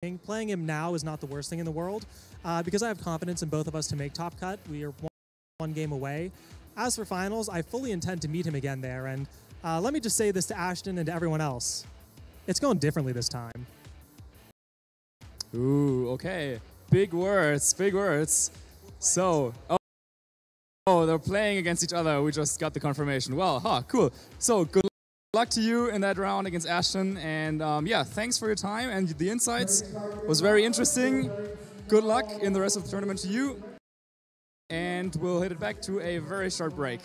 Playing him now is not the worst thing in the world because I have confidence in both of us to make top cut. We are one game away. As for finals, I fully intend to meet him again there. And let me just say this to Ashton and to everyone else. It's going differently this time. Ooh, okay. Big words, big words. So, oh, they're playing against each other. We just got the confirmation. Well, cool. So, good luck to you in that round against Ashton. And yeah, thanks for your time and the insights. It was very interesting. Good luck in the rest of the tournament to you. And we'll hit it back to a very short break.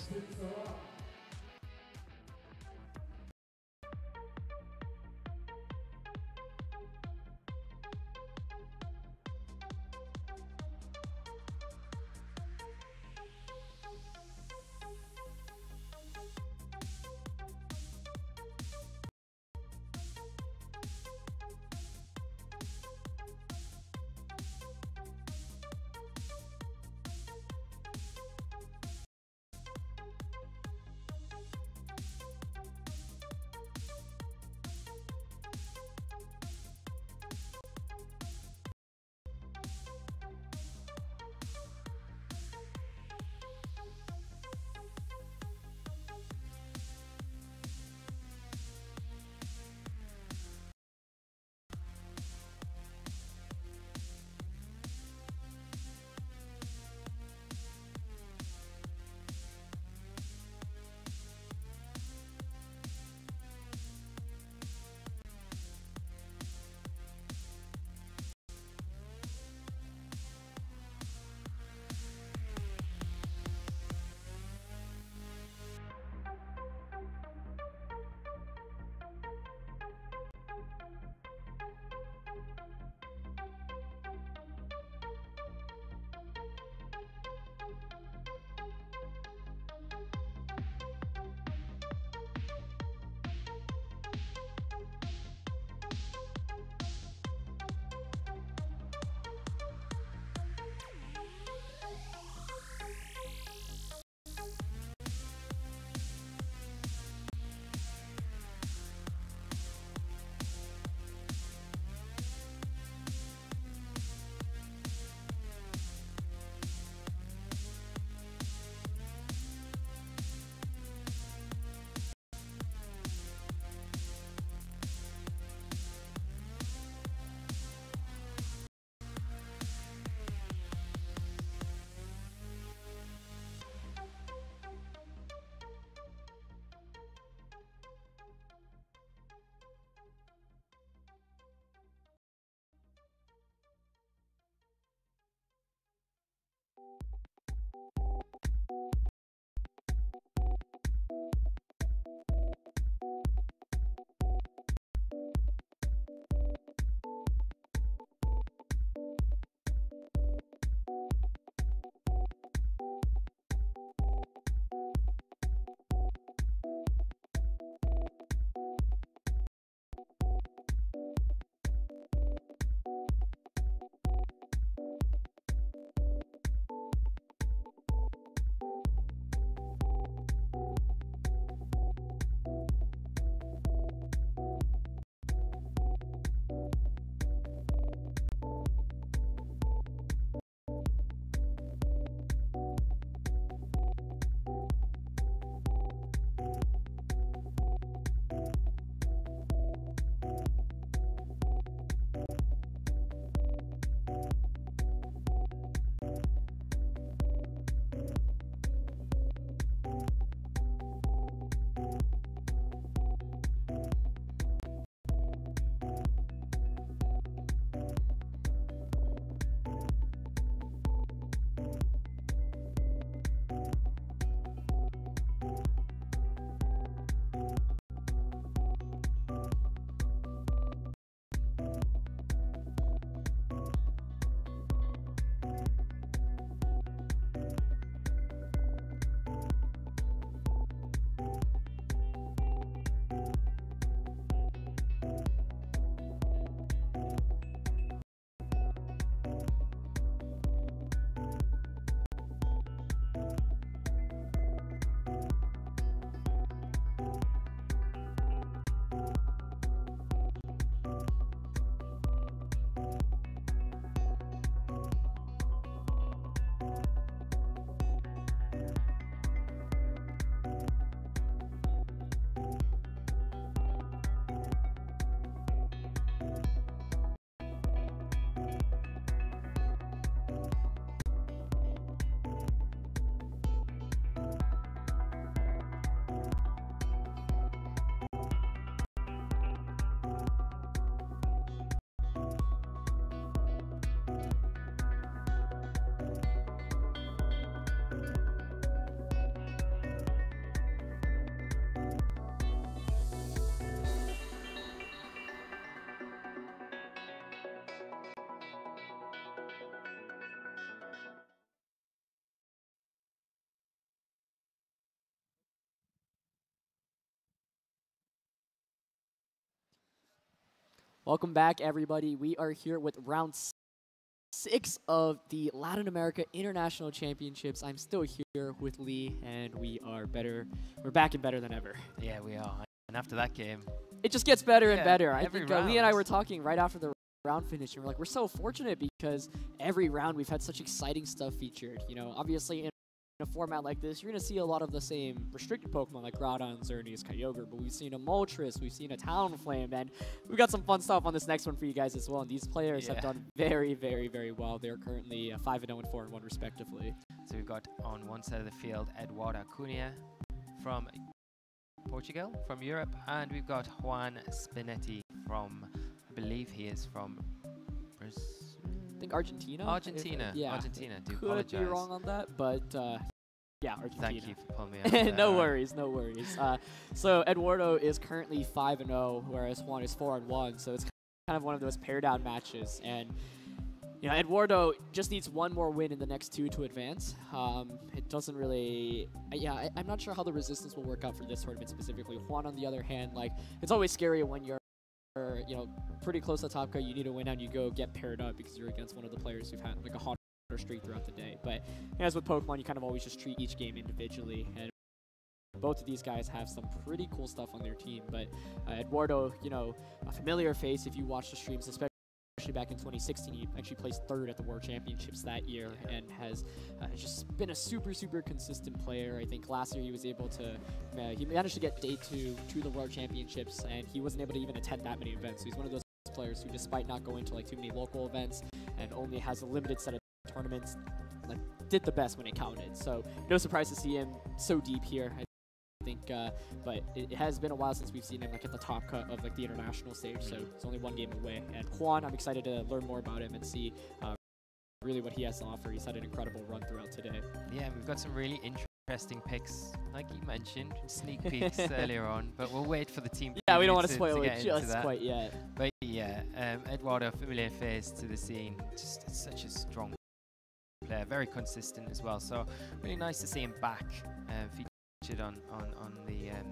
Welcome back, everybody. We are here with round 6 of the Latin America International Championships. I'm still here with Lee, and we are better. We're back and better than ever. Yeah, we are. And after that game, it just gets better and better. I think Lee and I were talking right after the round finish, and we're like, we're so fortunate because every round we've had such exciting stuff featured. You know, obviously in a format like this, you're going to see a lot of the same restricted Pokemon like Groudon, Xerneas, Kyogre, but we've seen a Moltres, we've seen a Talonflame, and we've got some fun stuff on this next one for you guys as well. And these players have done very, very, very well. They're currently 5-0 and 4-1 respectively. So we've got on one side of the field Eduardo Cunha from Portugal, from Europe, and we've got Juan Spinetti from, I believe he is from Brazil. I think Argentina. Argentina. Do could apologize. be wrong on that, but yeah, Argentina. Thank you for pulling me out there. No worries, no worries. So Eduardo is currently 5-0, whereas Juan is 4-1. So it's kind of one of those pair down matches, and you know, Eduardo just needs one more win in the next 2 to advance. It doesn't really, I'm not sure how the resistance will work out for this tournament specifically. Juan, on the other hand, like, it's always scary when you're, you know, pretty close to top cut, you need to win and you go get paired up because you're against one of the players who've had like a hotter streak throughout the day. But as with Pokemon, you kind of always just treat each game individually, and both of these guys have some pretty cool stuff on their team. But Eduardo, you know, a familiar face if you watch the streams, especially back in 2016, he actually placed 3rd at the World Championships that year, and has just been a super, super consistent player. I think last year he was able to, he managed to get day 2 to the World Championships, and he wasn't able to even attend that many events. So he's one of those players who, despite not going to like too many local events and only has a limited set of tournaments, like, did the best when it counted. So no surprise to see him so deep here. I think, but it has been a while since we've seen him like at the top cut of like the international stage, so it's only 1 game away. And Juan, I'm excited to learn more about him and see really what he has to offer. He's had an incredible run throughout today. Yeah, we've got some really interesting picks, like you mentioned, sneak peeks earlier on, but we'll wait for the team. Yeah, we don't want to spoil it just quite yet. But yeah, Eduardo, familiar face to the scene, just such a strong player, very consistent as well. So really nice to see him back. On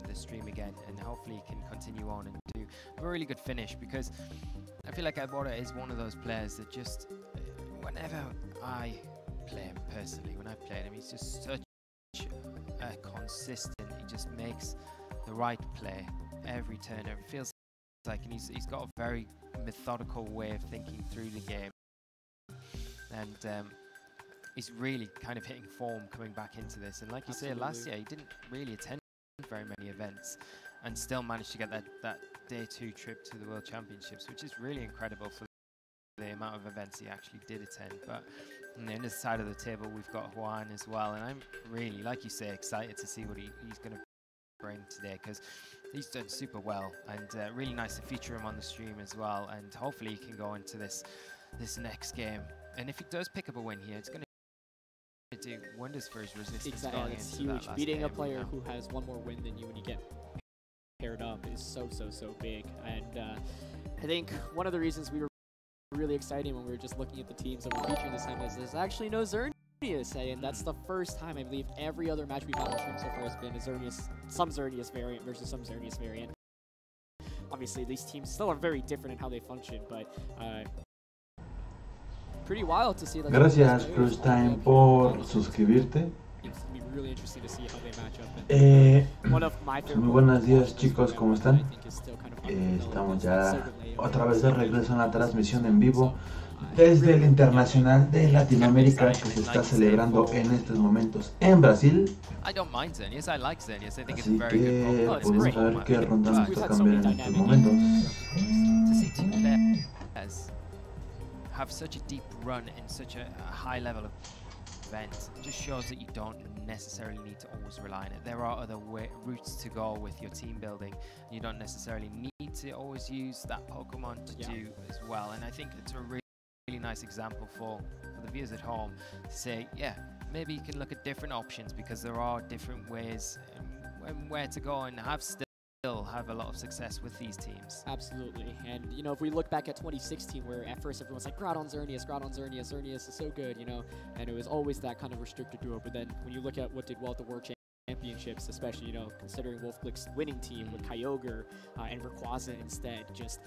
the stream again, and hopefully he can continue on and do a really good finish, because I feel like Eduardo is one of those players that just, whenever I play him personally, when I played him, he's just such a consistent, he just makes the right play every turn. It feels like, and he's got a very methodical way of thinking through the game, and he's really kind of hitting form coming back into this. And like you say, last year he didn't really attend very many events and still managed to get that day 2 trip to the World Championships, which is really incredible for the amount of events he actually did attend. But on the other side of the table, we've got Juan as well, and I'm really, like you say, excited to see what he's going to bring today, because he's done super well, and really nice to feature him on the stream as well. And hopefully he can go into this next game, and if he does pick up a win here, it's going to do wonders for his resistance. Exactly, it's huge. Beating a player who has 1 more win than you when you get paired up is so big. And I think one of the reasons we were really excited when we were just looking at the teams that we're featuring this time is there's actually no Xerneas, and that's the first time, I believe, every other match we've had on stream so far has been a Xerneas, some Xerneas variant versus some Xerneas variant. Obviously, these teams still are very different in how they function, but pretty wild to see. Gracias, Crush Time, por suscribirte. Muy buenos días, chicos, ¿cómo están? Estamos ya otra vez de regreso en la transmisión en vivo desde el Internacional de Latinoamérica, que se está celebrando en estos momentos en Brasil. Así que podemos ver qué ronda nos está cambiando en estos momentos. Have such a deep run in such a high level of event just shows that you don't necessarily need to always rely on it. There are other routes to go with your team building. You don't necessarily need to always use that Pokemon to do as well. And I think it's a really nice example for the viewers at home to say, yeah, maybe you can look at different options, because there are different ways and where to go and have a lot of success with these teams. Absolutely. And you know, if we look back at 2016, where at first everyone's like, Groudon, Xerneas, Xerneas is so good, you know, and it was always that kind of restricted duo. But then when you look at what did well at the World Championships, especially, you know, considering Wolf Glick's winning team with Kyogre and Rayquaza instead, just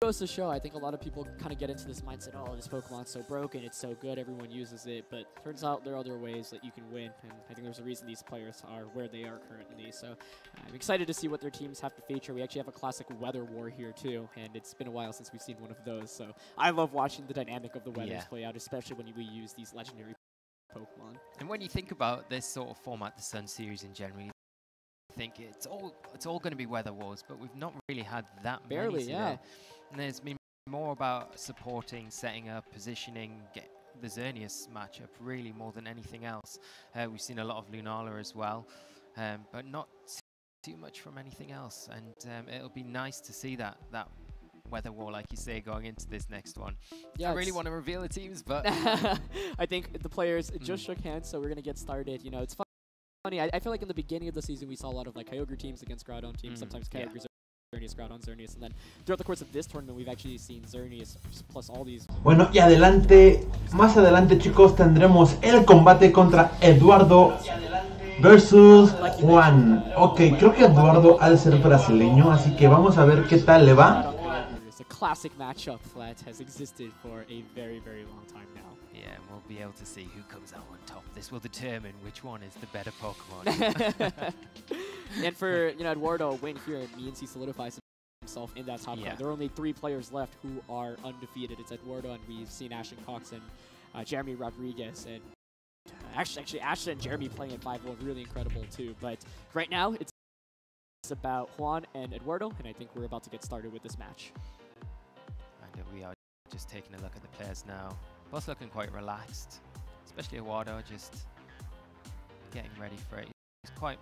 Goes to show, I think a lot of people kind of get into this mindset, oh, this Pokemon's so broken, it's so good, everyone uses it, but turns out there are other ways that you can win, and I think there's a reason these players are where they are currently, so I'm excited to see what their teams have to feature. We actually have a classic weather war here too, and it's been a while since we've seen one of those, so I love watching the dynamic of the weathers play out, especially when we use these legendary Pokemon. And when you think about this sort of format, the Sun Series in general, you think it's all going to be weather wars, but we've not really had that barely, many today. And there's been more about supporting, setting up, positioning, get the Xerneas matchup really more than anything else. We've seen a lot of Lunala as well, but not too much from anything else. And it'll be nice to see that weather war, like you say, going into this next one. Yeah, I really want to reveal the teams, but I think the players just shook hands, so we're gonna get started. You know, it's funny. I feel like in the beginning of the season we saw a lot of like Kyogre teams against Groudon teams. Sometimes Kyogre's Xerneas, Groudon, Xerneas, and then throughout the course of this tournament we've actually seen Xerneas plus all these. Bueno, y más adelante chicos, tendremos el combate contra Eduardo versus Juan. Ok, creo que Eduardo ha de ser brasileño, así que vamos a ver qué tal le va. It's a classic matchup that has existed for a very, very long time now. Yeah, and we'll be able to see who comes out on top. This will determine which one is the better Pokemon. And for Eduardo, a win here, it means he solidifies himself in that top five. There are only 3 players left who are undefeated. It's Eduardo, and we've seen Ashton Cox and Jeremy Rodriguez, and actually Ashton and Jeremy playing at 5-1, really incredible too. But right now, it's about Juan and Eduardo, and I think we're about to get started with this match. And we are just taking a look at the players now. Both looking quite relaxed, especially Eduardo, just getting ready for it. He's quite,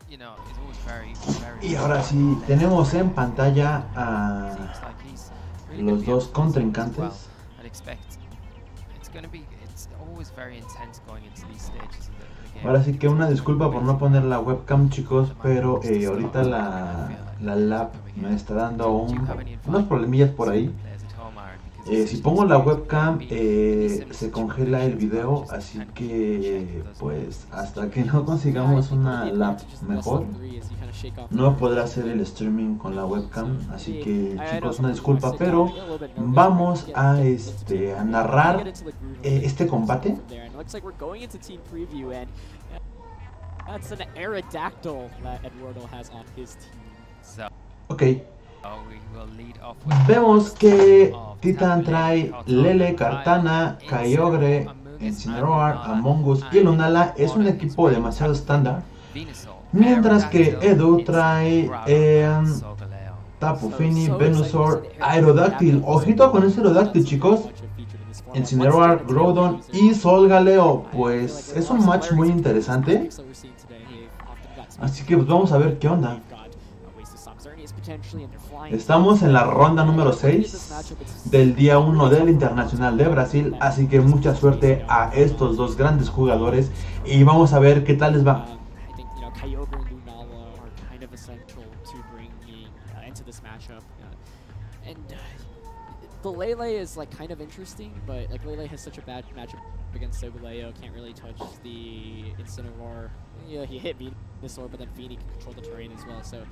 he's always very y ahora sí, tenemos en pantalla a los dos contrincantes. Ahora sí que una disculpa por no poner la webcam chicos, pero ahorita la lab me está dando unos problemillas por ahí. Si pongo la webcam se congela el video, así que pues hasta que no consigamos una lab mejor no podrá hacer el streaming con la webcam, así que chicos una disculpa, pero vamos a narrar este combate. Ok. Vemos que Titan trae Lele, Kartana, Kyogre, Incineroar, Among Us y Lunala. Es un equipo demasiado estándar. Mientras que Edu trae Tapu Fini, Venusaur, Aerodactyl. Ojito con ese Aerodactyl chicos. Incineroar, Groudon y Solgaleo. Pues es un match muy interesante. Así que pues vamos a ver qué onda. Estamos en la ronda número 6 del día 1 del Internacional de Brasil, así que mucha suerte a estos dos grandes jugadores y vamos a ver qué tal les va. The Lele is like kind of interesting, but like Lele has such a bad matchup against Solgaleo, can't really touch the Incineroar. Yeah, he hit Venusaur, but then Fini can control the terrain as well. So,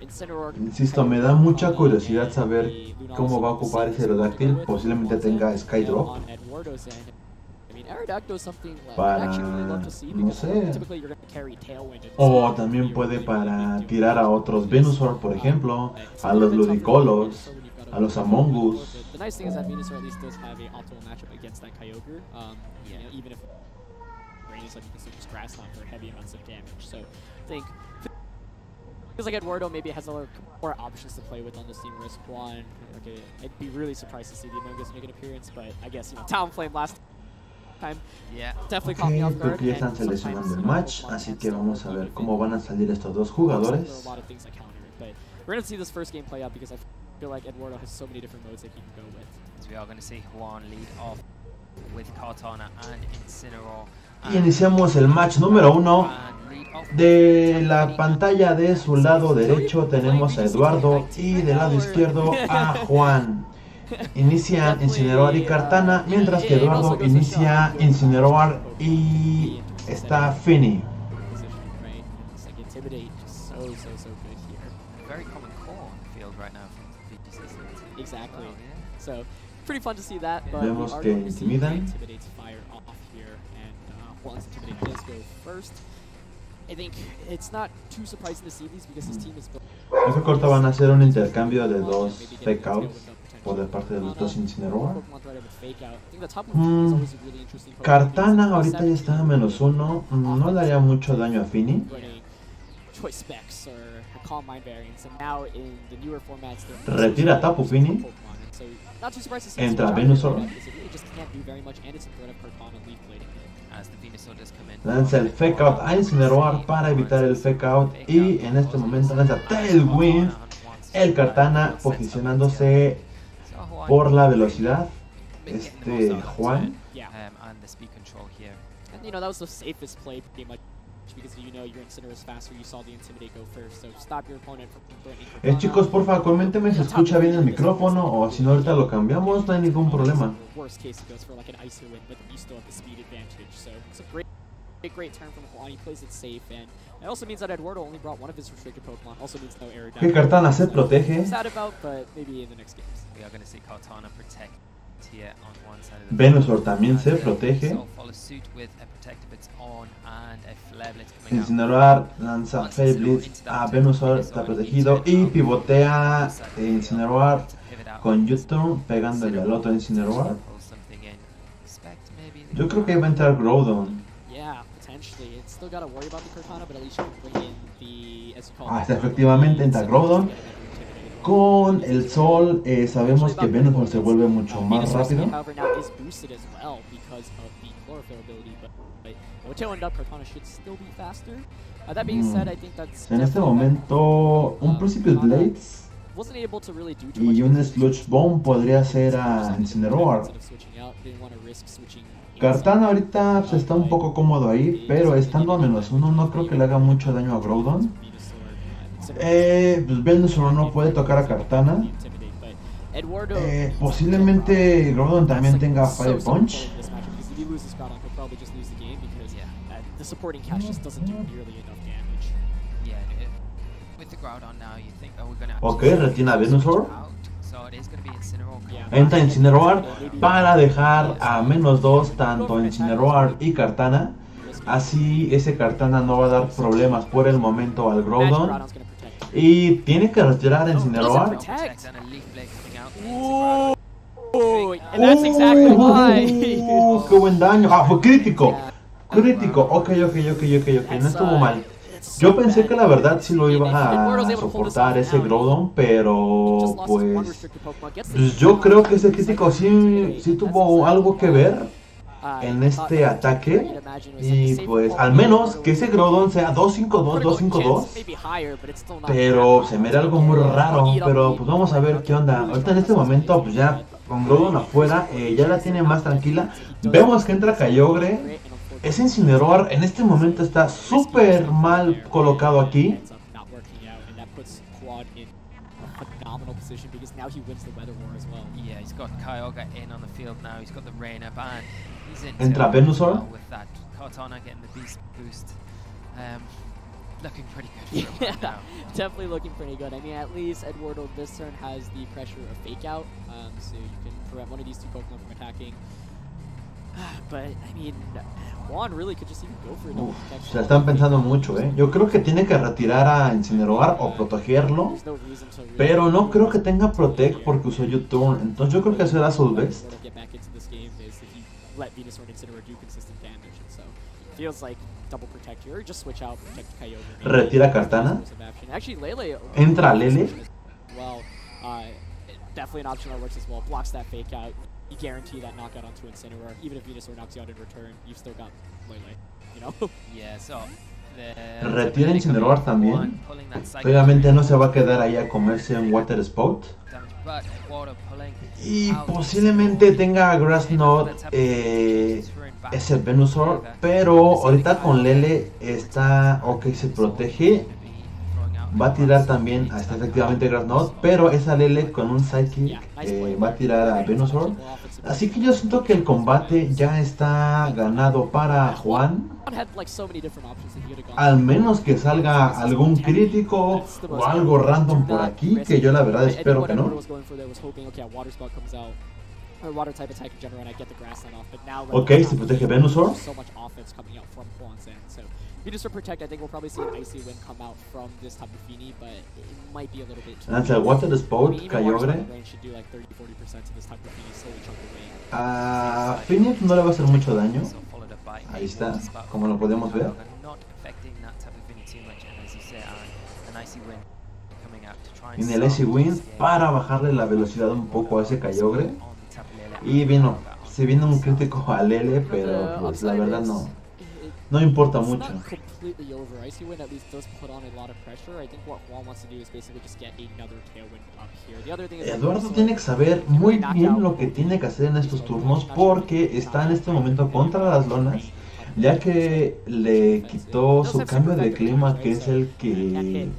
Incineroar. Insisto, me da mucha curiosidad saber cómo va a ocupar ese Aerodactyl. Posiblemente tenga Skydrop. Para, no sé. O también puede para tirar a otros Venusaur, por ejemplo, a los Ludicolos, a los Among Us. The nice thing is that Venusaur at least does have a optimal matchup against that Kyogre. Even if rain is like you can still just grass stomp for heavy amounts of damage. So I think feels like Eduardo maybe has a lot more options to play with on this team. Whereas Juan, okay, I'd be really surprised to see the Among Us make an appearance, but I guess Talonflame last time definitely caught me off guard. Ya están seleccionando el match, así que vamos a ver cómo van a salir estos dos jugadores. We're going to see this first game play out because I feel like Eduardo has so many different modes that he can go with. So we are going to see Juan lead off with Kartana and Incineroar. Y iniciamos el match número 1. De la pantalla de su lado derecho tenemos a Eduardo y del lado izquierdo a Juan. Inicia Incineroar y Kartana, mientras que Eduardo inicia Incineroar y está Fini. Exactly. So pretty fun to see that. But Vemos que intimidan. Once Intimidate does go first, I think it's not too surprising to see these because his team is built. Creo que corto van a hacer un intercambio de dos fake outs por parte de los dos Incineroar. Kartana ahorita ya está a -1, no le haría mucho daño a Fini. Retira a Tapu Fini. Entra Venusaur. Lanza el fake out a Incineroar para evitar el fake out. Y en este momento lanza Tailwind. El Kartana posicionándose por la velocidad. Juan. You know, that was the safest play pretty much because you know your Incineroar is faster, you saw the Intimidate go first, so stop your opponent from burning. Chicos, porfa, coméntenme si escucha bien el micrófono o si no ahorita lo cambiamos, no hay ningún problema. Worst case it goes for like an Icy win, but you still have the speed advantage, so it's a great turn from Juan, he plays it safe, and it also means that Eduardo only brought one of his restricted Pokemon, also means no error. Que Kartana se protege. Sad about, but maybe in the next games. We are going to see Kartana protect here on one side of the Venusaur también se protege. Incineroar lanza Fairy Blitz a Venusaur, está protegido y pivotea Incineroar con U-turn pegándole al otro Incineroar. Yo creo que va a entrar Groudon. Efectivamente entra Groudon. Con el sol sabemos que Venusaur se vuelve mucho más rápido. En este momento, un Precipice Blades y un Sludge Bomb podría ser a Incineroar. Kartana ahorita está un poco cómodo ahí, pero estando a -1 no creo que le haga mucho daño a Groudon. Pues Venusaur no puede tocar a Kartana. Posiblemente Groudon también tenga Fire Punch. Ok, retiene a Venusaur. Entra Incineroar para dejar a -2 tanto Incineroar y Kartana. Así ese Kartana no va a dar problemas por el momento al Groudon. Y tiene que retirar a Incineroar. ¡Qué buen daño! ¡Ah, fue crítico! Crítico, ok, no estuvo mal. Yo pensé que la verdad sí lo iba a soportar ese Groudon, pero pues yo creo que ese crítico sí tuvo algo que ver en este ataque. Y pues al menos que ese Groudon sea 2-5-2, 2-5-2. Pero se me da algo muy raro, pero pues vamos a ver qué onda. Ahorita en este momento pues ya con Groudon afuera ya la tiene más tranquila. Vemos que entra Kyogre. Ese Incineroar en este momento está súper mal colocado aquí. Entra Venusaur. Looking pretty good. Yeah, definitely looking pretty good. I mean, at least Eduardo this turn has the pressure of Fake Out, so you can prevent one of these two Pokemon from attacking. But, I mean, Juan really could just even go for it. Se están pensando mucho, Yo creo que tiene que retirar a Incineroar o protegerlo. Pero no creo que tenga Protect porque usó U-turn. Entonces yo creo que será su best. Retira Kartana. Entra Lele. Definitely an option that works as well. Blocks that Fake Out. You guarantee that knockout onto Incineroar. Even if Venusaur knocks you out in return, you've still got Lele, you know? Yeah, so retira Incineroar también. Obviamente no se va a quedar ahí a comerse un Water Spout. Y posiblemente tenga Grass Knot ese Venusaur, pero ahorita con Lele está ok, se protege. va a tirar también hasta efectivamente Grass Knot, pero esa Lele con un Psychic va a tirar a Venusaur. Así que yo siento que el combate ya está ganado para Juan. Al menos que salga algún crítico o algo random por aquí, que yo la verdad espero que no. Ok, se protege Venusaur. Lanza el Water Spout, Kyogre. A Phoenix no le va a hacer mucho daño. Ahí está, como lo podemos ver. Viene el Icy Wind para bajarle la velocidad un poco a ese Kyogre. Y vino, se viene un crítico a Lele, pero pues la verdad no importa mucho. Eduardo tiene que saber muy bien lo que tiene que hacer en estos turnos porque está en este momento contra las lonas, ya que le quitó su cambio de clima, que es el que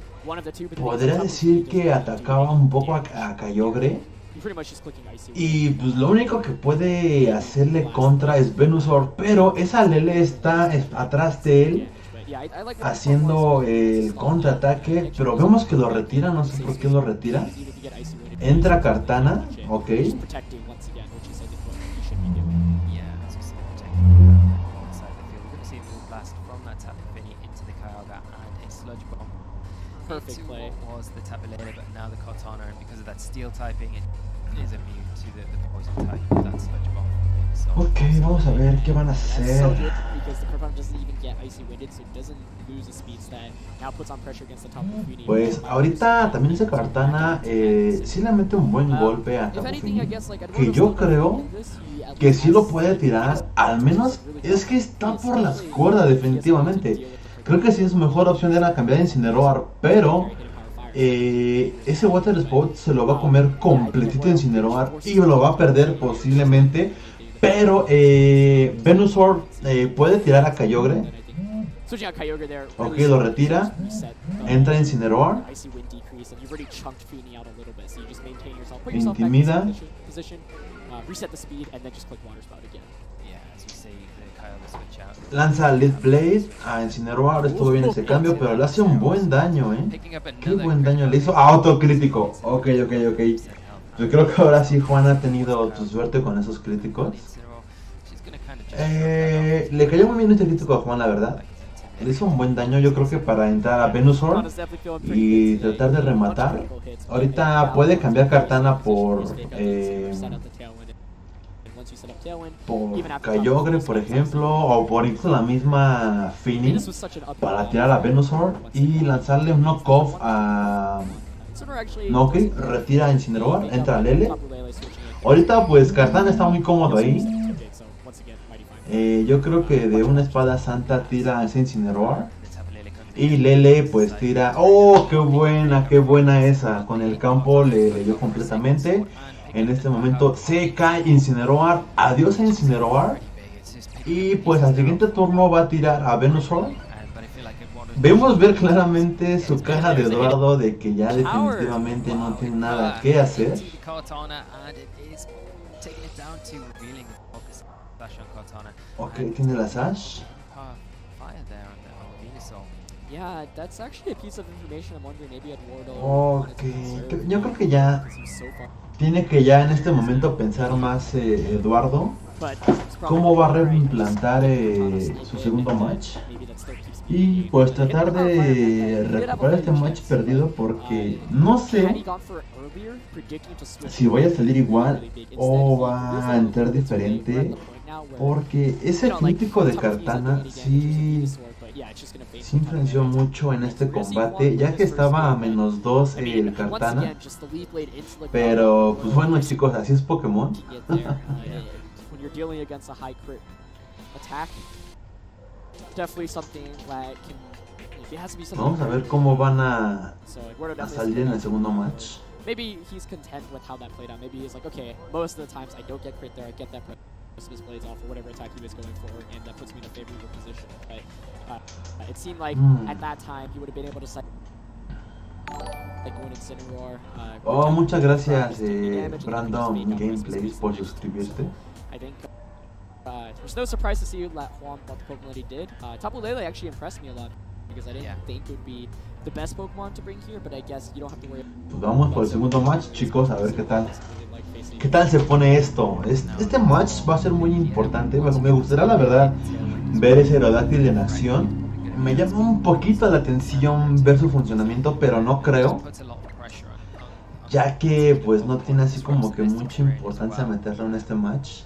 podría decir que atacaba un poco a Kyogre. Y pues lo único que puede hacerle contra es Venusaur, pero esa Lele está atrás de él haciendo el contraataque, pero vemos que lo retira, no sé por qué lo retira. Entra Kartana, ok. Perfect play. Was the Tabuleta, but now the Cortana, and because of that steel typing, it is immune to the poison type of that Sludge Bomb. So Ok, vamos a ver qué van a hacer. Pues ahorita también ese Kartana sí le mete un buen golpe a Tapu Fini, que yo creo que sí lo puede tirar, al menos es que está por las cuerdas definitivamente. Creo que sí es mejor opción era cambiar a Incineroar, pero ese Water Spout se lo va a comer completito Incineroar y lo va a perder posiblemente. Pero Venusaur puede tirar a Kyogre. Ok, lo retira. Entra Incineroar. Intimida. Lanza Lead Blade a Incineroar. Estuvo bien ese cambio, pero le hace un buen daño, Qué buen daño le hizo. Ah, otro crítico. Ok. Yo creo que ahora sí Juan ha tenido tu suerte con esos críticos. Le cayó muy bien este crítico a Juan, la verdad. Le hizo un buen daño, yo creo que para entrar a Venusaur y tratar de rematar. Ahorita puede cambiar Kartana por Kyogre, por ejemplo, o por incluso la misma Phoenix para tirar a Venusaur y lanzarle un knockoff a Noki. Retira a Incineroar, entra a Lele. Ahorita pues Kartana está muy cómodo ahí. Yo creo que de una espada santa tira a ese Incineroar. Y Lele pues tira... ¡Oh, qué buena esa! Con el campo le dio completamente. En este momento se cae Incineroar. Adiós a Incineroar. Y pues al siguiente turno va a tirar a Venusaur. Vemos ver claramente su caja de Eduardo de que ya definitivamente no tiene nada que hacer. Ok, tiene la Sash. Ok, yo creo que ya tiene que en este momento pensar más Eduardo cómo va a reimplantar su segundo match y pues tratar de recuperar este match perdido, porque no sé si vaya a salir igual o va a entrar diferente, porque ese crítico de Kartana sí influenció mucho en este combate, ya que estaba a -2 el Kartana. Pero pues bueno, chicos, así es Pokémon. Vamos a ver cómo van a salir en el segundo match. Maybe he's content with how that played out. Maybe he's like, okay, most of the times I don't get crit there, I get that Christmas blades off or whatever attack he was going for, and that puts me in a favorable position. But it seemed like at that time he would have been able to Oh, muchas gracias, Brandon Gameplays, por suscribirte. There's no surprise to see that Juan bought the Pokemon that he did. Tapu Lele actually impressed me a lot because I didn't think it would be the best Pokemon to bring here, but I guess you don't have to worry. Pues vamos por el segundo match, chicos, a ver qué tal. ¿Qué tal se pone esto? Este match va a ser muy importante. Me gustaría, la verdad, ver ese Aerodáctil en acción. Me llama un poquito la atención ver su funcionamiento, pero no creo, ya que pues no tiene así como que mucha importancia meterlo en este match.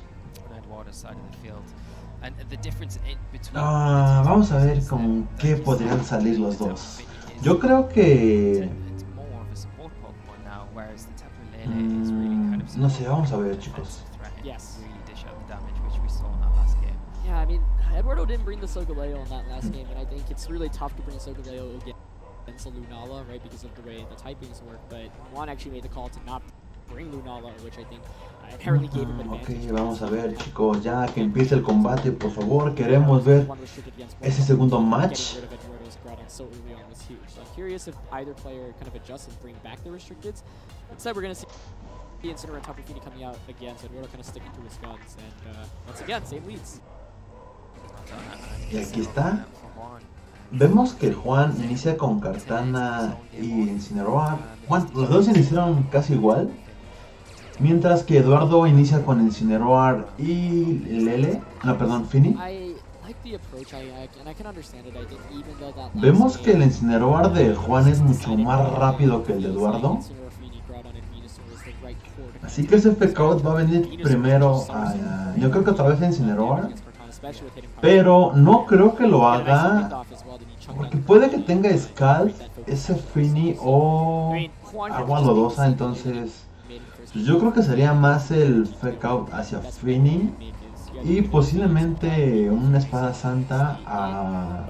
Vamos a ver con qué podrían salir los dos. Yo creo que... no sé, vamos a ver, chicos. Yeah, I mean, Eduardo didn't bring the Solgaleo in that last game, and I think it's really tough to bring Solgaleo against a Lunala, right, because of the way the typings work, but Juan actually made the call to not bring Lunala, which I think inherently gave him advantage. Ok, vamos a ver, chicos, ya que empiece el combate, por favor, queremos ver ese segundo match. So early on was huge. So I'm curious if either player kind of adjusts and bring back the restricteds. Instead, we're going to see Incineroar and Tapu Fini coming out again, so Eduardo kind of sticking to his guns. And once again, same leads. Y aquí está. Vemos que Juan inicia con Kartana y Incineroar. Juan, los dos iniciaron casi igual. Mientras que Eduardo inicia con Incineroar y Lele. No, perdón, Fini. Vemos que el Incineroar de Juan es mucho más rápido que el de Eduardo. Así que ese F-Out va a venir primero a... yo creo que otra vez a Incineroar. Pero no creo que lo haga, porque puede que tenga Scald, ese Fini o Agua Lodosa. Entonces pues yo creo que sería más el F-Out hacia Fini y posiblemente una Espada Santa a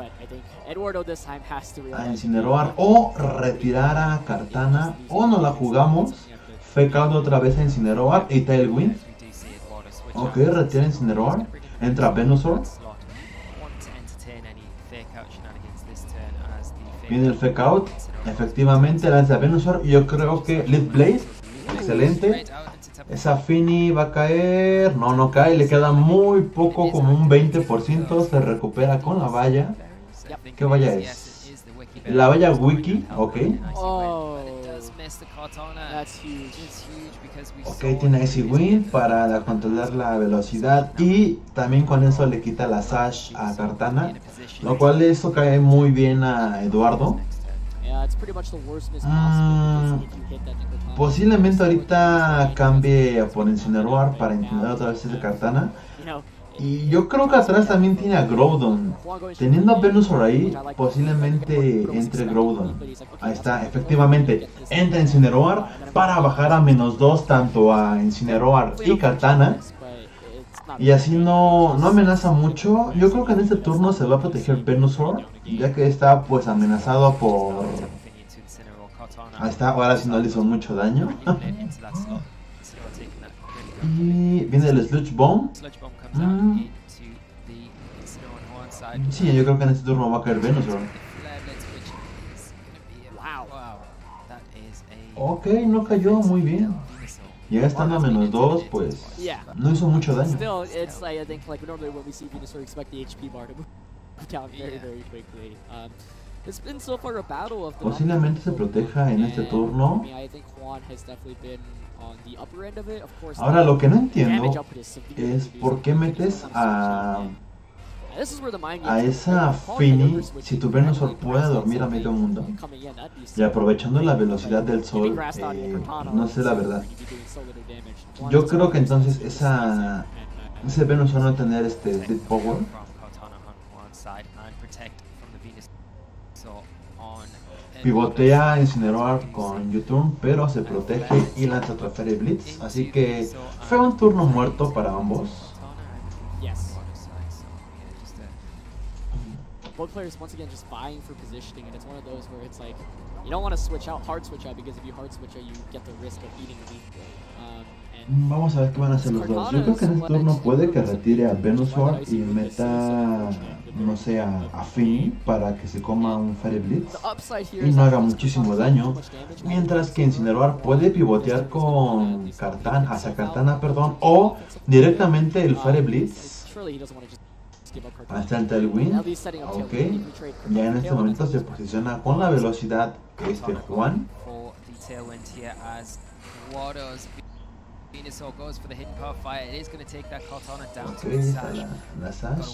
Incineroar, o retirar a Kartana, o no la jugamos, F-Out otra vez a Incineroar y Tailwind. Ok, retira Incineroar, entra Venusaur. Viene el F-Out, efectivamente lanza Venusaur y yo creo que Leaf Blade, excelente. Esa Fini va a caer, no cae, le queda muy poco, como un 20%, se recupera con la valla. ¿Qué valla es? La valla Wiki, ok. Ok, tiene Icy Wind para controlar la velocidad y también con eso le quita la Sash a Kartana, lo cual eso cae muy bien a Eduardo. Posiblemente ahorita cambie por Incineroar para intentar otra vez ese Kartana. Y yo creo que atrás también tiene a Groudon. Teniendo a Venusaur ahí, posiblemente entre Groudon. Ahí está, efectivamente. Entra Incineroar para bajar a -2 tanto a Incineroar y Kartana. Y así no amenaza mucho. Yo creo que en este turno se va a proteger Venusaur, ya que está pues amenazado por... ahí está, ahora sí no le hizo mucho daño. Y viene el Sludge Bomb. Sí, yo creo que en este turno va a caer Venusaur. Ok, no cayó, muy bien. Ya estando a -2, pues no hizo mucho daño. Posiblemente se proteja en este turno. Ahora lo que no entiendo es por qué metes a esa Fini si tu Venusaur puede dormir a medio mundo. Y aprovechando la velocidad del sol, no sé la verdad. Yo creo que entonces ese Venusaur no va a tener Deep Power. Pivotea Incineroar con U-Turn, pero se protege y lanza otra Fairy Blitz. Así que fue un turno muerto para ambos. Both players once again just vying for positioning, and it's one of those where it's like you don't want to hard switch out, because if you hard switch out, you get the risk of eating the leaf. Vamos a ver qué van a hacer los dos. Yo creo que en este turno puede que retire a Venusaur y meta no sé, a Fini para que se coma un Fire Blitz y no haga muchísimo daño. Mientras que Incineroar puede pivotear con Kartana, hacia Kartana, perdón, o directamente el Fire Blitz hasta el Tailwind. Ok, ya en este momento se posiciona con la velocidad Juan. Ok, está la Sash.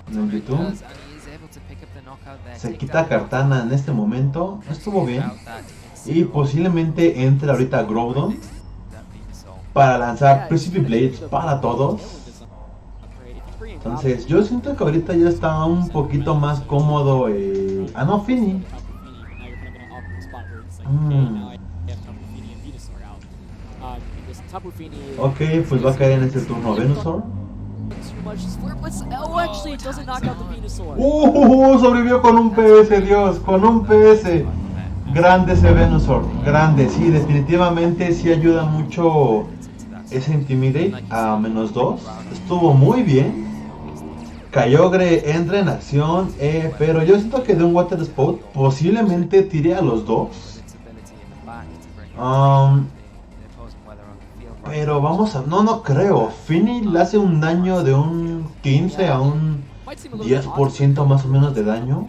No, YouTube. Se quita Kartana en este momento. Estuvo bien. Y posiblemente entre ahorita Groudon para lanzar Precipice Blades para todos. Entonces yo siento que ahorita ya está un poquito más cómodo. No, Fini. Ok, pues va a caer en este turno Venusaur. Sobrevivió con un PS, Dios, con un PS. Grande ese Venusaur, grande, sí, definitivamente sí ayuda mucho ese Intimidate a -2. Estuvo muy bien. Kyogre entra en acción, pero yo siento que de un Water Spout posiblemente tire a los dos. Pero vamos a... No creo. Fini le hace un daño de un 15 a un 10% más o menos de daño.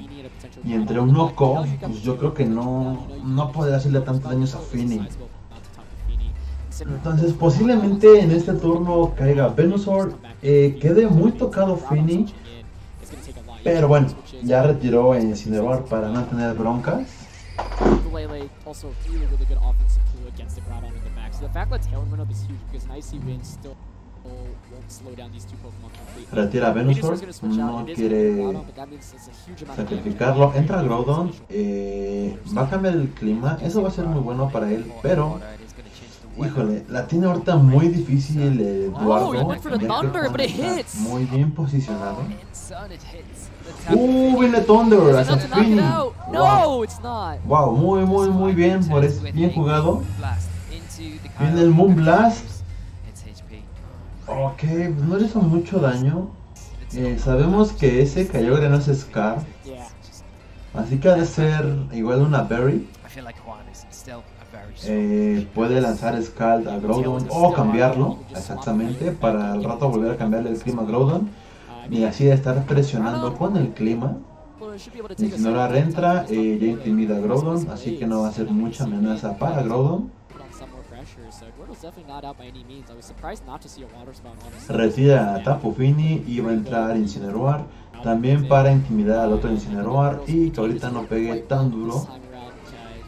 Y entre un knockoff, pues yo creo que no podrá hacerle tantos daños a Fini. Entonces posiblemente en este turno caiga Venusaur. Quede muy tocado Fini. Pero bueno, ya retiró en Incineroar para no tener broncas. Retira a Venusaur, no quiere sacrificarlo. Entra Groudon, va a cambiar el clima, eso va a ser muy bueno para él, pero híjole, la tiene ahorita muy difícil Eduardo, ya que está muy bien posicionado. Viene Thunder hacia Fini. Wow, muy bien, por eso bien jugado. Viene el Moonblast. Ok, no le hizo mucho daño. Sabemos que ese Kyogre no es Scar, así que ha de ser igual una Berry. Puede lanzar Scald a Groudon o cambiarlo, exactamente, para al rato volver a cambiarle el clima a Groudon y así de estar presionando con el clima. Incineroar entra, ya intimida a Groudon, así que no va a ser mucha amenaza para Groudon. Retira a Tapu Fini y va a entrar Incineroar, también para intimidar al otro Incineroar y que ahorita no pegue tan duro.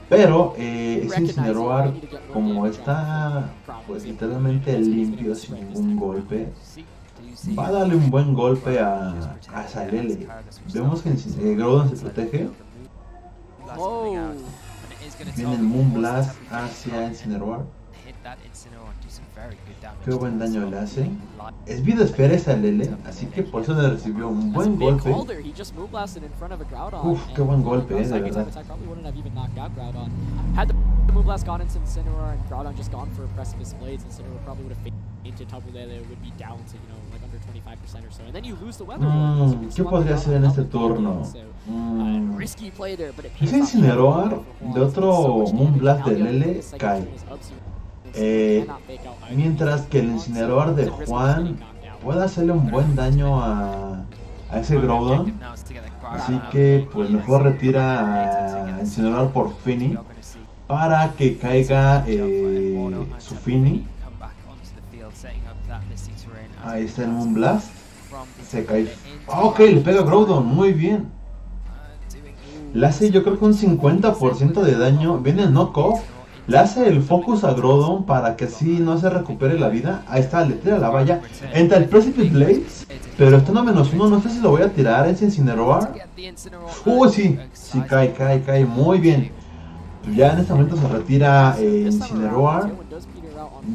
Pero ese Incineroar, como está pues literalmente limpio, sin ningún golpe, va a darle un buen golpe a Salele. Vemos que Groudon se protege. Viene el Moonblast hacia Incineroar. Qué buen daño le hace. Es vida esfera esa Lele, así que por eso le recibió un buen golpe. Uf, qué buen golpe, de verdad. ¿Qué podría hacer en este turno? Ese Incineroar de otro Moonblast de Lele cae. Mientras que el Incineroar de Juan puede hacerle un buen daño a ese Groudon, así que pues mejor retira a Incineroar por Fini para que caiga su Fini. Ahí está el Moonblast, se cae. Ok, le pega a Groudon, muy bien. Le hace yo creo que un 50% de daño. Viene el knockoff. Le hace el focus a Groudon para que así no se recupere la vida. Ahí está, le tira la valla. Entra el Precipice Blades, pero está a -1. No sé si lo voy a tirar. ¿Es Incineroar? Sí, sí, cae. Muy bien. Ya en este momento se retira Incineroar.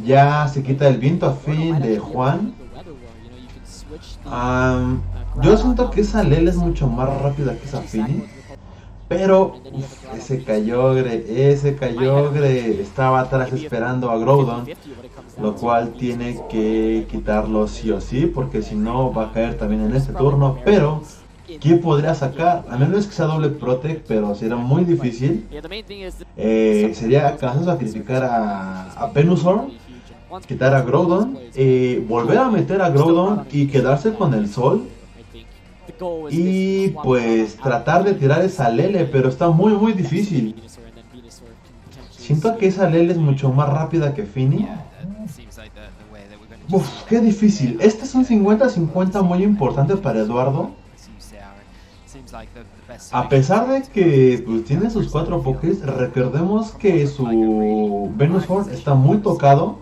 Ya se quita el viento a fin de Juan. Yo siento que esa Lele es mucho más rápida que esa Fini. Pero ese Kyogre estaba atrás esperando a Groudon, lo cual tiene que quitarlo sí o sí, porque si no va a caer también en este turno. Pero ¿quién podría sacar? A menos que sea doble Protect, pero será muy difícil. Sería acaso sacrificar a Venusaur, quitar a Groudon, volver a meter a Groudon y quedarse con el Sol. Y pues tratar de tirar esa Lele, pero está muy difícil. Siento que esa Lele es mucho más rápida que Fini. Uf, qué difícil. Este es un 50-50 muy importante para Eduardo. A pesar de que pues, tiene sus 4 Pokés, recordemos que su Venusaur está muy tocado.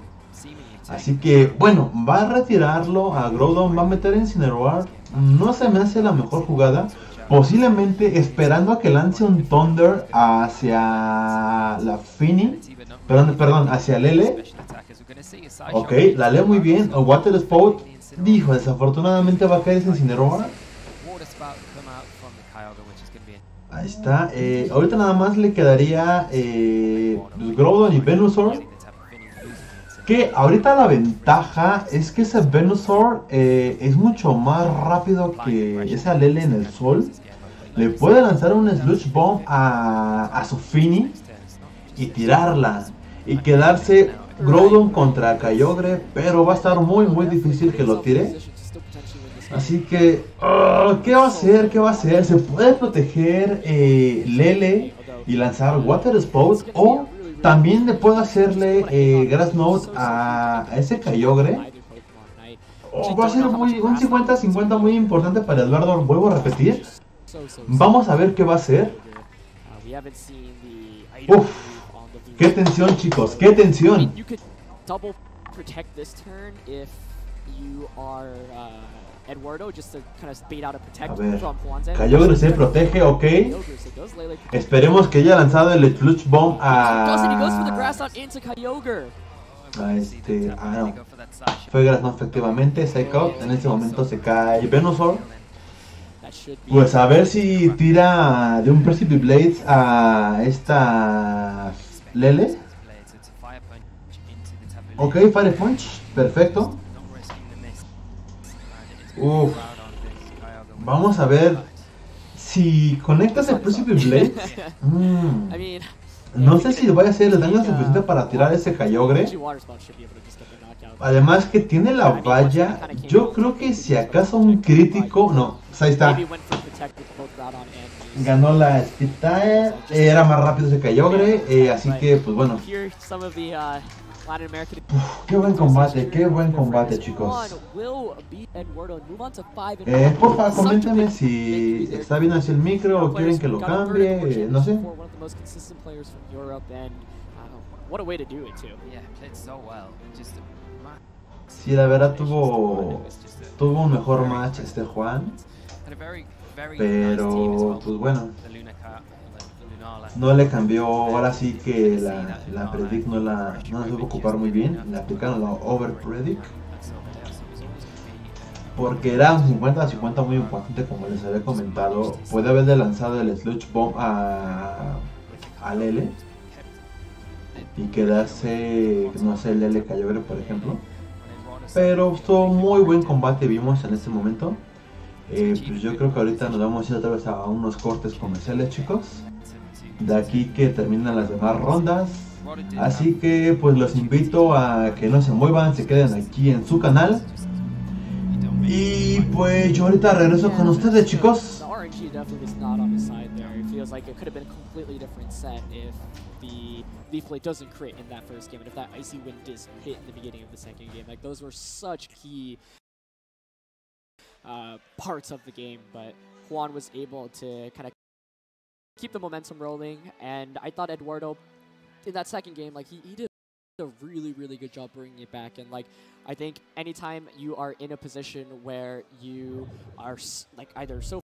Así que, bueno, va a retirarlo a Groudon, va a meter Incineroar. No se me hace la mejor jugada. Posiblemente esperando a que lance un Thunder hacia la Fini. Perdón, hacia Lele. Ok, la lee muy bien. O Water Spout. Dijo, desafortunadamente va a caer ese Incineroar. Ahí está. Ahorita nada más le quedaría Groudon y Venusaur. Que ahorita la ventaja es que ese Venusaur es mucho más rápido que esa Lele en el sol. Le puede lanzar un Sludge Bomb a su Fini y tirarla. Y quedarse Groudon contra Kyogre, pero va a estar muy difícil que lo tire. Así que, ¿qué va a hacer? ¿Qué va a hacer? Se puede proteger Lele y lanzar Water Spout, o también le puedo hacerle Grass Knot a ese Kyogre. Va a ser un 50-50 muy importante para Eduardo. Vuelvo a repetir. Vamos a ver qué va a hacer. Uf, qué tensión, chicos, qué tensión. A ver, Kyogre se protege, ok. Esperemos que haya lanzado el Sludge Bomb no. Fue Grass Knot efectivamente, Psych Out. En este momento se cae Venusaur. Pues a ver si tira de un Precipice Blades a esta Lele. Ok, Fire Punch, perfecto. Uf. Vamos a ver si conectas el Precipice Blades. No sé si le vaya a hacer el daño suficiente para tirar ese Kyogre. Además que tiene la valla. Yo creo que si acaso un crítico. No, pues ahí está. Ganó la Speed Tire. Era más rápido ese Kyogre. Así que pues bueno. Qué buen combate, chicos. Porfa, coméntame si está bien hacia el micro o quieren que lo cambie, no sé. Sí, la verdad tuvo un mejor match este Juan. Pero, pues bueno. No le cambió, ahora sí que la Predict no la supo ocupar muy bien. Le aplicaron la Over Predict. Porque era un 50-50 muy importante, como les había comentado. Puede haberle lanzado el Sludge Bomb a Lele y quedarse, no sé, Lele Kyogre por ejemplo. Pero estuvo muy buen combate, vimos en este momento. Pues yo creo que ahorita nos vamos a ir otra vez a unos cortes comerciales, chicos. De aquí que terminan las demás rondas. Así que pues los invito a que no se muevan, se queden aquí en su canal. Y pues yo ahorita regreso con ustedes, chicos. Leaf Blade doesn't crit in that first game, and if that Icy Wind does hit in the beginning of the second game, like those were such key parts of the game, but Juan was able to kind of keep the momentum rolling, and I thought Eduardo in that second game, like he did a really good job bringing it back. And like I think anytime you are in a position where you are like either so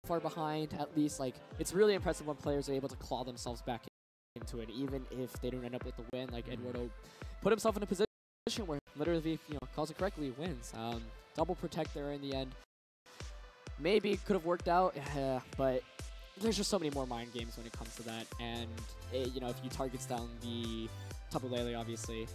far behind, at least like it's really impressive when players are able to claw themselves back into it, even if they don't end up with the win. Like Eduardo put himself in a position where literally, if calls it correctly, wins. Double protect there in the end. Maybe it could have worked out, but there's just so many more mind games when it comes to that. And, you know, if he targets down the Tapu Lele, obviously,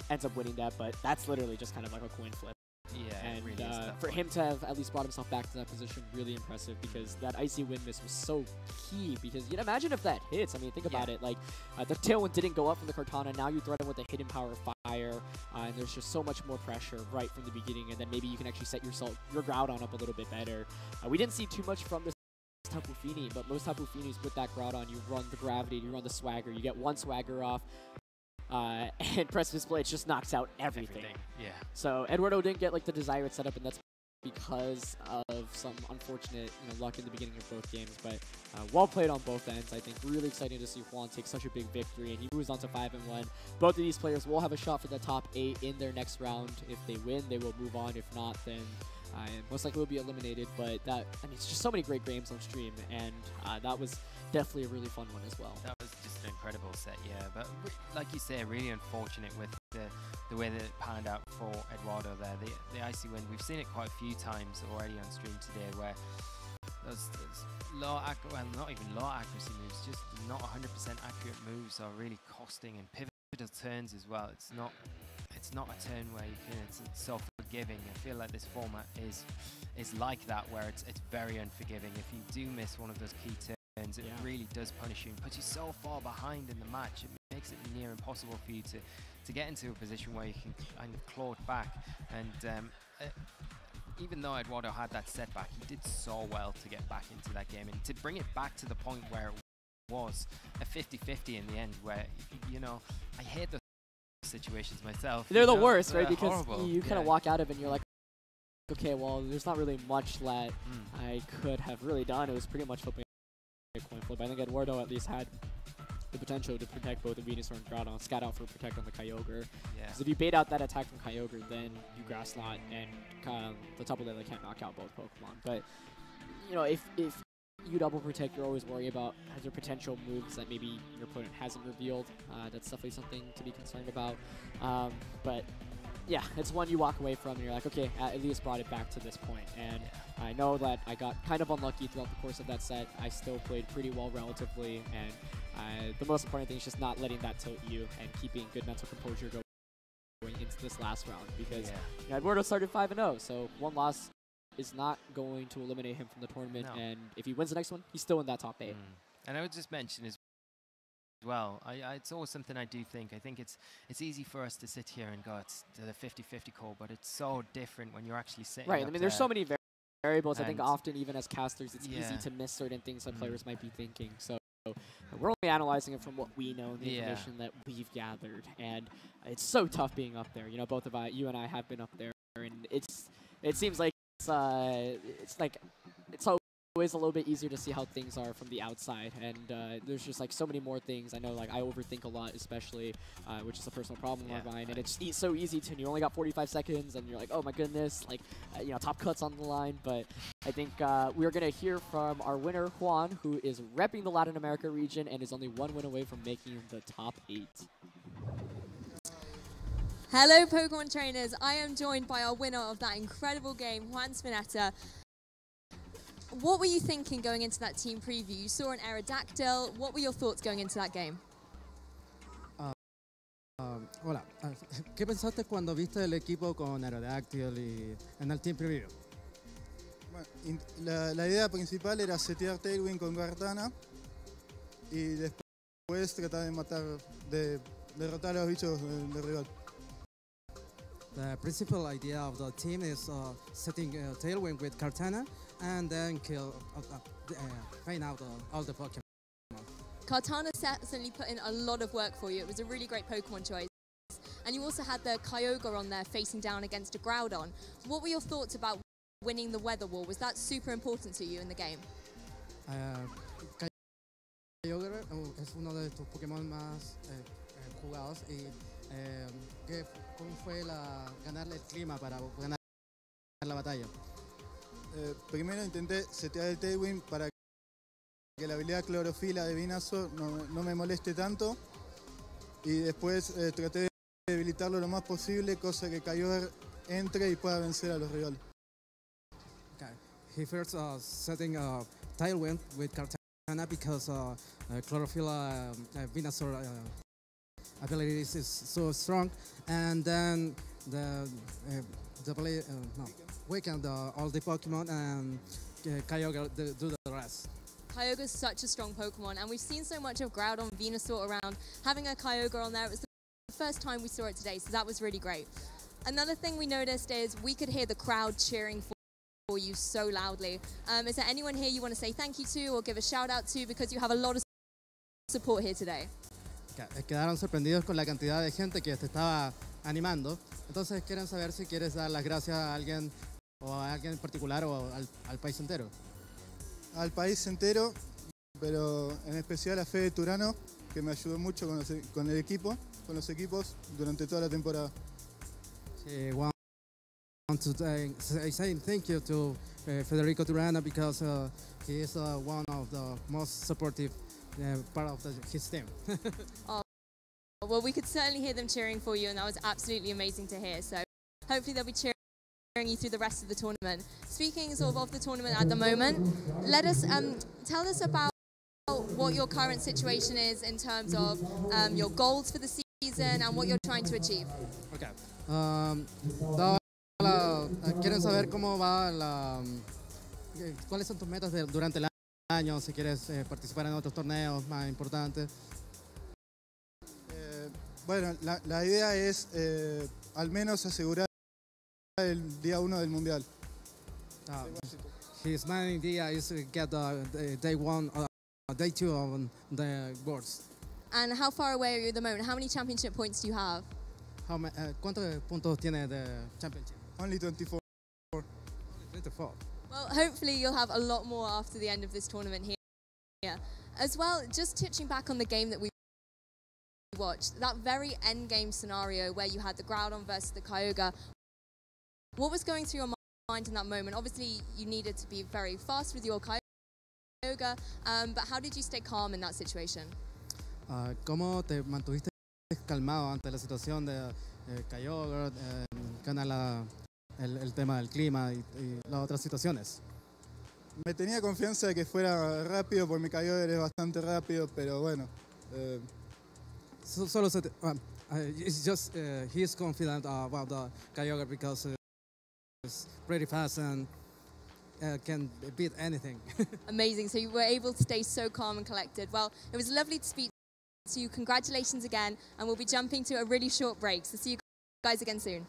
ends up winning that. But that's literally just kind of like a coin flip. Yeah, And it really is for him to have at least brought himself back to that position, really impressive, because that icy wind miss was so key. Because you know, imagine if that hits. I mean, think about it. Like the tailwind didn't go up from the Kartana. Now you threaten with a hidden power of fire, and there's just so much more pressure right from the beginning. And then maybe you can actually set your Groudon up a little bit better. We didn't see too much from this Tapu Fini, but most Tapu Finis with that Groudon, you run the gravity, you run the swagger, you get one swagger off. And press display, it just knocks out everything. Yeah. So Eduardo didn't get like the desired setup, and that's because of some unfortunate luck in the beginning of both games. But well played on both ends. I think really exciting to see Juan take such a big victory, and he moves on to 5-1. Both of these players will have a shot for the top 8 in their next round. If they win, they will move on. If not, then most likely will be eliminated. But that, I mean, it's just so many great games on stream, and that was definitely a really fun one as well. That was just an incredible set, yeah. But like you say, really unfortunate with the way that it panned out for Eduardo there. The icy wind, we've seen it quite a few times already on stream today, where those low well, not even low accuracy moves, just not 100% accurate moves are really costing, and pivotal turns as well. It's not a turn where you can, it's so forgiving. I feel like this format is like that, where it's very unforgiving. If you do miss one of those key turns, it really does punish you and puts you so far behind in the match. It makes it near impossible for you to get into a position where you can kind of claw it back. And even though Eduardo had that setback, he did so well to get back into that game and to bring it back to the point where it was a 50-50 in the end, where, you know, I hate those situations myself. They're the know? worst, right? They're Because horrible. you kind of walk out of it and you're like, okay, well, there's not really much that I could have really done. It was pretty much flipping a coin flip. I think Eduardo at least had the potential to protect both the Venusaur and Groudon, scat out for protect on the Kyogre. Because if you bait out that attack from Kyogre, then you Grass Knot, and the Tapu Lele can't knock out both Pokemon. But, you know, if you double protect, you're always worried about other potential moves that maybe your opponent hasn't revealed. That's definitely something to be concerned about. But yeah, it's one you walk away from and you're like, okay, at least brought it back to this point. And I know that I got kind of unlucky throughout the course of that set. I still played pretty well relatively, and the most important thing is just not letting that tilt you and keeping good mental composure going into this last round, because you know, Eduardo started 5-0, so one loss is not going to eliminate him from the tournament. And if he wins the next one, he's still in that top 8. And I would just mention as well, it's always something I do think. I think it's easy for us to sit here and go, it's the 50-50 call, but it's so different when you're actually sitting right. I mean, there's so many variables. I think often, even as casters, it's easy to miss certain things that players might be thinking. So we're only analyzing it from what we know, the information that we've gathered, and it's so tough being up there. You know, both of you and I have been up there, and it seems like it's always a little bit easier to see how things are from the outside, and there's just like so many more things. I know, like, I overthink a lot, especially, which is a personal problem of mine, and it's so easy to, you only got 45 seconds, and you're like, oh my goodness, like, you know, top cuts on the line. But I think we're gonna hear from our winner, Juan, who is repping the Latin America region and is only one win away from making the top 8. Hello, Pokemon trainers. I am joined by our winner of that incredible game, Juan Spinetta. What were you thinking going into that team preview? You saw an Aerodactyl. What were your thoughts going into that game? Hola, ¿qué pensaste cuando viste el equipo con Aerodactyl y en el team preview? Bueno, la idea principal era setear Tailwind con Kartana y después tratar de derrotar a los bichos del rival. The principal idea of the team is setting Tailwind with Kartana and then find out all the Pokemon. Kartana certainly put in a lot of work for you. It was a really great Pokemon choice. And you also had the Kyogre on there facing down against a Groudon. What were your thoughts about winning the Weather Wall? Was that super important to you in the game? Kyogre es uno de tus Pokémon más jugados y ¿cómo fue ganarle el clima para ganar la batalla? Primero intenté setear el Tailwind para que la habilidad clorofila de Venusaur no me moleste tanto, y después traté de debilitarlo lo más posible, cosa que Kyogre entre y pueda vencer a los rivales. Okay. He first setting tailwind with Kartana because Chlorophyll Venusaur abilities is so strong, and then weaken all the Pokemon and Kyogre do the rest. Kyogre is such a strong Pokemon, and we've seen so much of Groudon, Venusaur around. Having a Kyogre on there, it was the first time we saw it today, so that was really great. Another thing we noticed is we could hear the crowd cheering for you so loudly. Is there anyone here you want to say thank you to or give a shout out to, because you have a lot of support here today? Quedaron sorprendidos con la cantidad de gente que te estaba animando. Entonces quieren saber si quieres dar las gracias a alguien o a alguien en particular o al país entero. Al país entero, pero en especial a Fede Turano, que me ayudó mucho con el equipo, con los equipos durante toda la temporada. Sí, want to say thank you to Federico Turano because he is one of the most supportive part of his team. Oh, well, we could certainly hear them cheering for you, and that was absolutely amazing to hear. So hopefully they'll be cheering you through the rest of the tournament. Speaking sort of the tournament at the moment, let us tell us about what your current situation is in terms of your goals for the season and what you're trying to achieve. Okay. Quieren saber cómo va cuáles son tus metas durante el año, si quieres participar en otros torneos más importantes. Bueno, la idea es al menos asegurar el día 1 del Mundial. His main idea is to get day 1 day 2 on the boards. And how far away are you at the moment? How many championship points do you have? ¿Cuántos puntos tiene de championship? Only 24. 24. Well, hopefully you'll have a lot more after the end of this tournament here. As well, just touching back on the game that we watched, that very end game scenario where you had the Groudon versus the Kyogre, what was going through your mind in that moment? Obviously, you needed to be very fast with your Kyogre, but how did you stay calm in that situation? ¿Cómo te mantuviste calmado ante la situación de Kyogre, gana el tema del clima y las otras situaciones? Me tenía confianza de que fuera rápido, porque mi Kyogre es bastante rápido, pero bueno. It's just he is confident about the Kyogre because it's pretty fast and can beat anything. Amazing. So you were able to stay so calm and collected. Well, it was lovely to speak to you. Congratulations again, and we'll be jumping to a really short break. So see you guys again soon.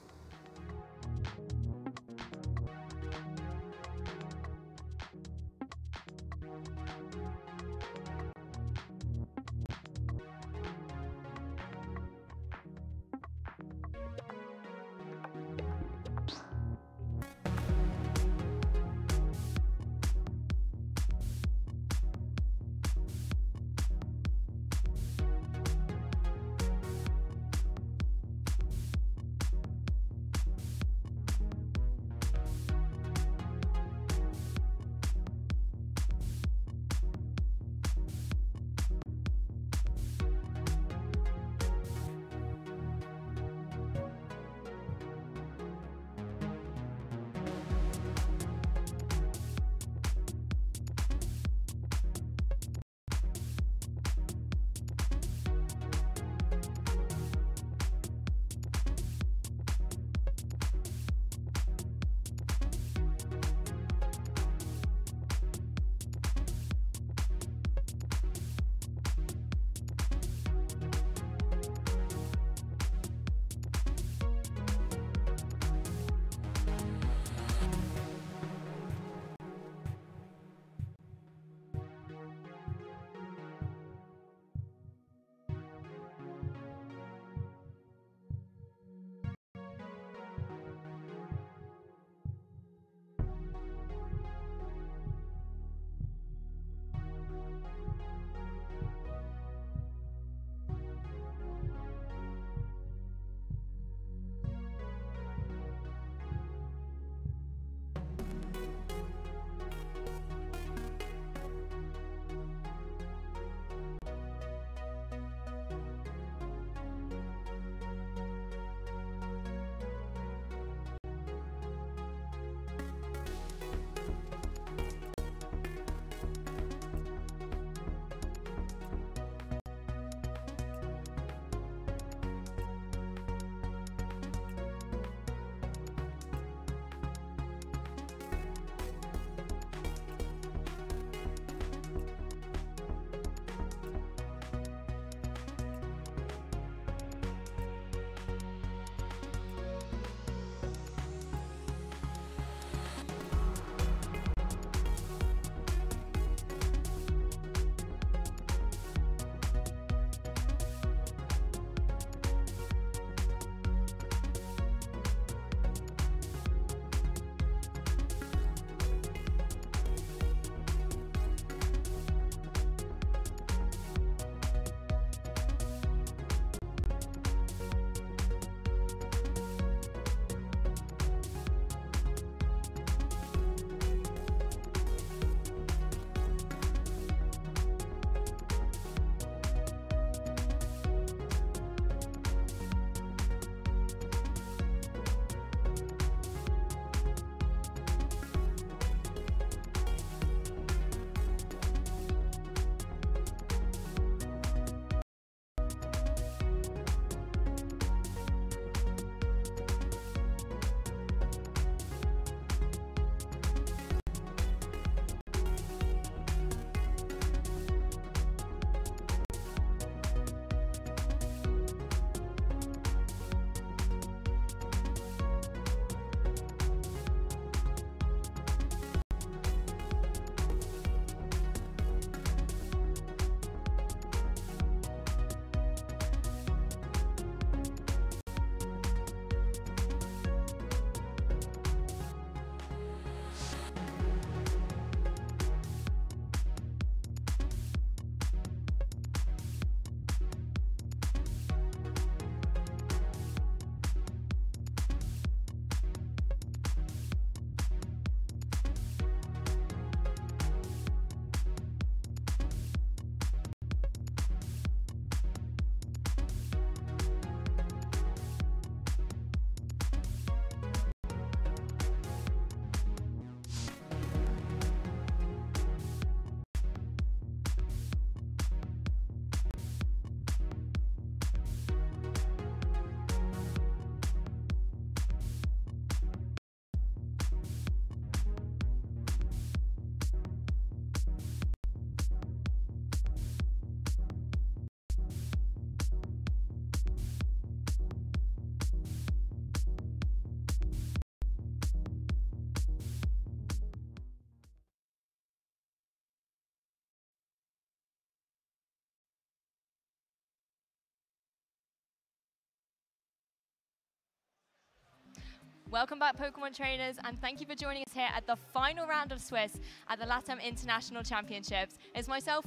Welcome back, Pokemon trainers, and thank you for joining us here at the final round of Swiss at the LATAM International Championships. It's myself,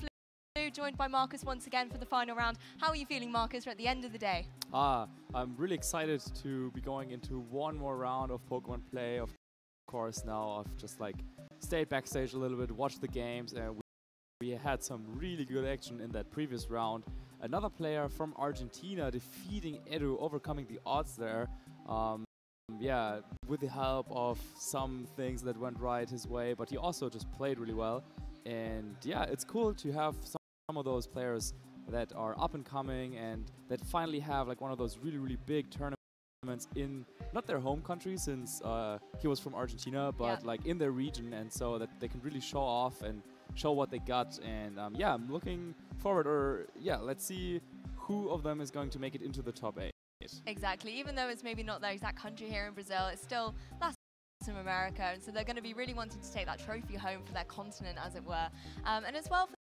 Lou, joined by Marcus once again for the final round. How are you feeling, Marcus, at the end of the day? I'm really excited to be going into one more round of Pokemon play. Of course, now I've just like stayed backstage a little bit, watched the games, and we had some really good action in that previous round. Another player from Argentina defeating Edu, overcoming the odds there. Yeah, with the help of some things that went right his way, but he also just played really well. And yeah, it's cool to have some of those players that are up and coming and that finally have like one of those really, really big tournaments in not their home country, since he was from Argentina, but like in their region, and so that they can really show off and show what they got. And yeah, I'm looking forward, or yeah, let's see who of them is going to make it into the top 8. Exactly. Even though it's maybe not their exact country here in Brazil, it's still Latin America, and so they're going to be really wanting to take that trophy home for their continent, as it were. And as well for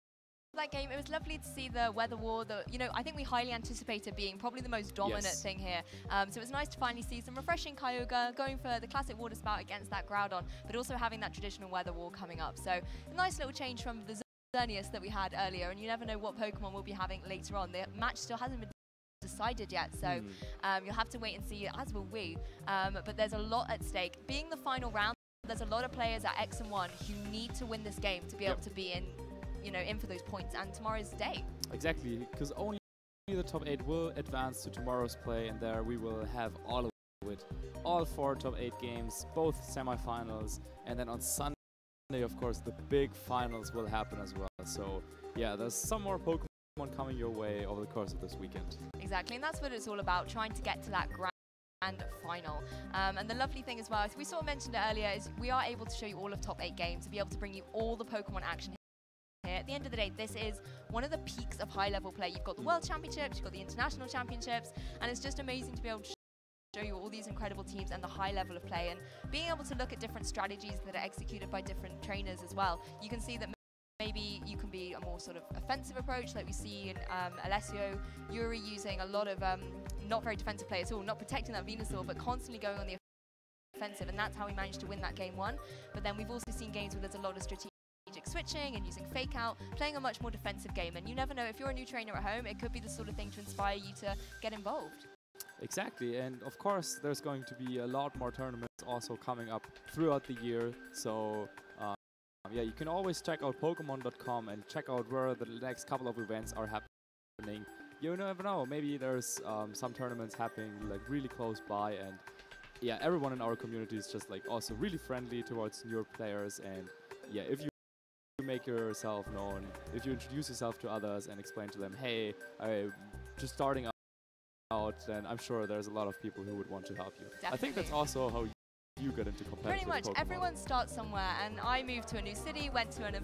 that game, it was lovely to see the weather war. I think we highly anticipated being probably the most dominant thing here. So it was nice to finally see some refreshing Kyogre going for the classic water spout against that Groudon, but also having that traditional weather war coming up. So a nice little change from the Xerneas that we had earlier, and you never know what Pokemon we'll be having later on. The match still hasn't been decided yet, so you'll have to wait and see, as will we. But there's a lot at stake. Being the final round, there's a lot of players at X and 1 who need to win this game to be able to be in for those points and tomorrow's day. Exactly, because only the top 8 will advance to tomorrow's play, and there we will have all of it. All 4 top 8 games, both semifinals, and then on Sunday, of course, the big finals will happen as well. So yeah, there's some more Pokemon coming your way over the course of this weekend. Exactly, and that's what it's all about, trying to get to that grand final. And the lovely thing as well, as we sort of mentioned it earlier, is we are able to show you all of top 8 games to be able to bring you all the Pokemon action here. At the end of the day, this is one of the peaks of high-level play. You've got the World Championships, you've got the International Championships, and it's just amazing to be able to show you all these incredible teams and the high level of play, and being able to look at different strategies that are executed by different trainers as well. You can see that maybe you can be a more sort of offensive approach, like we see in Alessio, Yuri using a lot of not very defensive play at all, not protecting that Venusaur, but constantly going on the offensive, and that's how we managed to win that game 1. But then we've also seen games where there's a lot of strategic switching and using fake out, playing a much more defensive game, and you never know, if you're a new trainer at home, it could be the sort of thing to inspire you to get involved. Exactly, and of course there's going to be a lot more tournaments also coming up throughout the year, so yeah, you can always check out Pokemon.com and check out where the next couple of events are happening. You never know, maybe there's some tournaments happening like really close by, and yeah, everyone in our community is just like also really friendly towards newer players. And yeah, if you make yourself known, if you introduce yourself to others and explain to them, hey, I'm just starting out, then I'm sure there's a lot of people who would want to help you. Definitely. I think that's also how you get into competitive Pretty much, Pokemon. Everyone starts somewhere, and I moved to a new city, went to an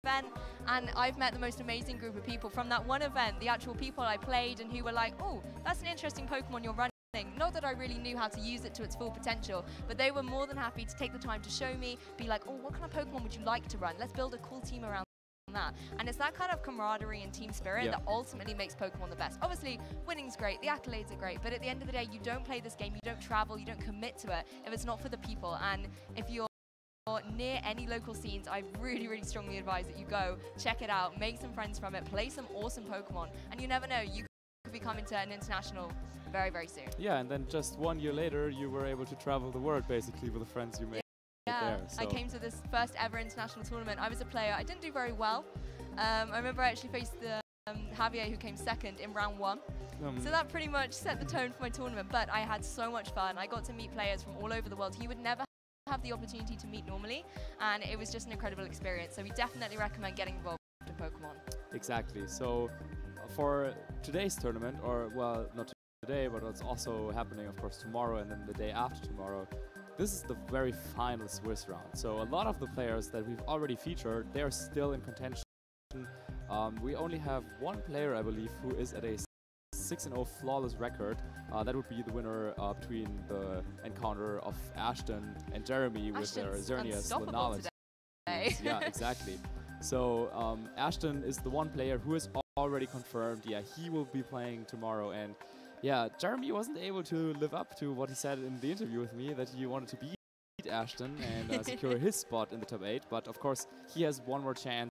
event, and I've met the most amazing group of people from that one event, the actual people I played and who were like, oh, that's an interesting Pokemon you're running. Not that I really knew how to use it to its full potential, but they were more than happy to take the time to show me, be like, oh, what kind of Pokemon would you like to run? Let's build a cool team around that. And it's that kind of camaraderie and team spirit that ultimately makes Pokemon the best. Obviously, winning's great, the accolades are great, but at the end of the day, you don't play this game, you don't travel, you don't commit to it if it's not for the people. And if you're near any local scenes, I really, really strongly advise that you go, check it out, make some friends from it, play some awesome Pokemon, and you never know, you could be coming to an international very, very soon. Yeah, and then just 1 year later, you were able to travel the world basically with the friends you made. Yeah, there, so. I came to this first ever international tournament. I was a player. I didn't do very well. I remember I actually faced the Javier, who came second in round 1. So that pretty much set the tone for my tournament. But I had so much fun. I got to meet players from all over the world. He would never have the opportunity to meet normally, and it was just an incredible experience. So we definitely recommend getting involved in Pokemon. Exactly. So for today's tournament, or well, not today, but it's also happening, of course, tomorrow and then the day after tomorrow. This is the very final Swiss round. So a lot of the players that we've already featured, they're still in contention. We only have one player, I believe, who is at a 6-0 flawless record. That would be the winner between the encounter of Ashton and Jeremy with their Xerneas Lunala. Yeah, exactly. So Ashton is the one player who is already confirmed. Yeah, he will be playing tomorrow, and yeah, Jeremy wasn't able to live up to what he said in the interview with me, that he wanted to beat Ashton and secure his spot in the top 8. But of course, he has one more chance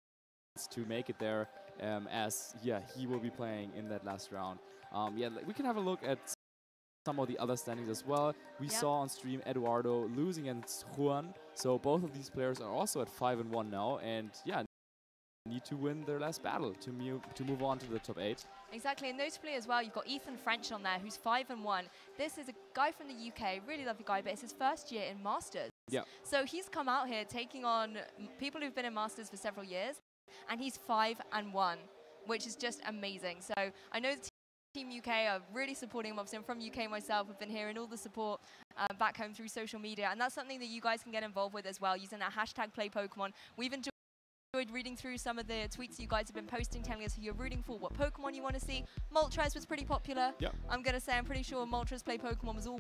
to make it there, as he will be playing in that last round. We can have a look at some of the other standings as well. We saw on stream Eduardo losing against Juan, so both of these players are also at 5-1 now, and need to win their last battle to move on to the top 8. Exactly, and notably as well, you've got Ethan French on there, who's 5-1. This is a guy from the UK, really lovely guy, but it's his first year in Masters. Yeah. So he's come out here taking on people who've been in Masters for several years, and he's 5-1, which is just amazing. So I know the Team UK are really supporting him. Obviously, I'm from UK myself. I've been hearing all the support back home through social media, and that's something that you guys can get involved with as well, using that hashtag #PlayPokemon. We've enjoyed reading through some of the tweets you guys have been posting, telling us who you're rooting for, what Pokemon you want to see. Moltres was pretty popular. Yep. I'm going to say I'm pretty sure Moltres Play Pokemon was all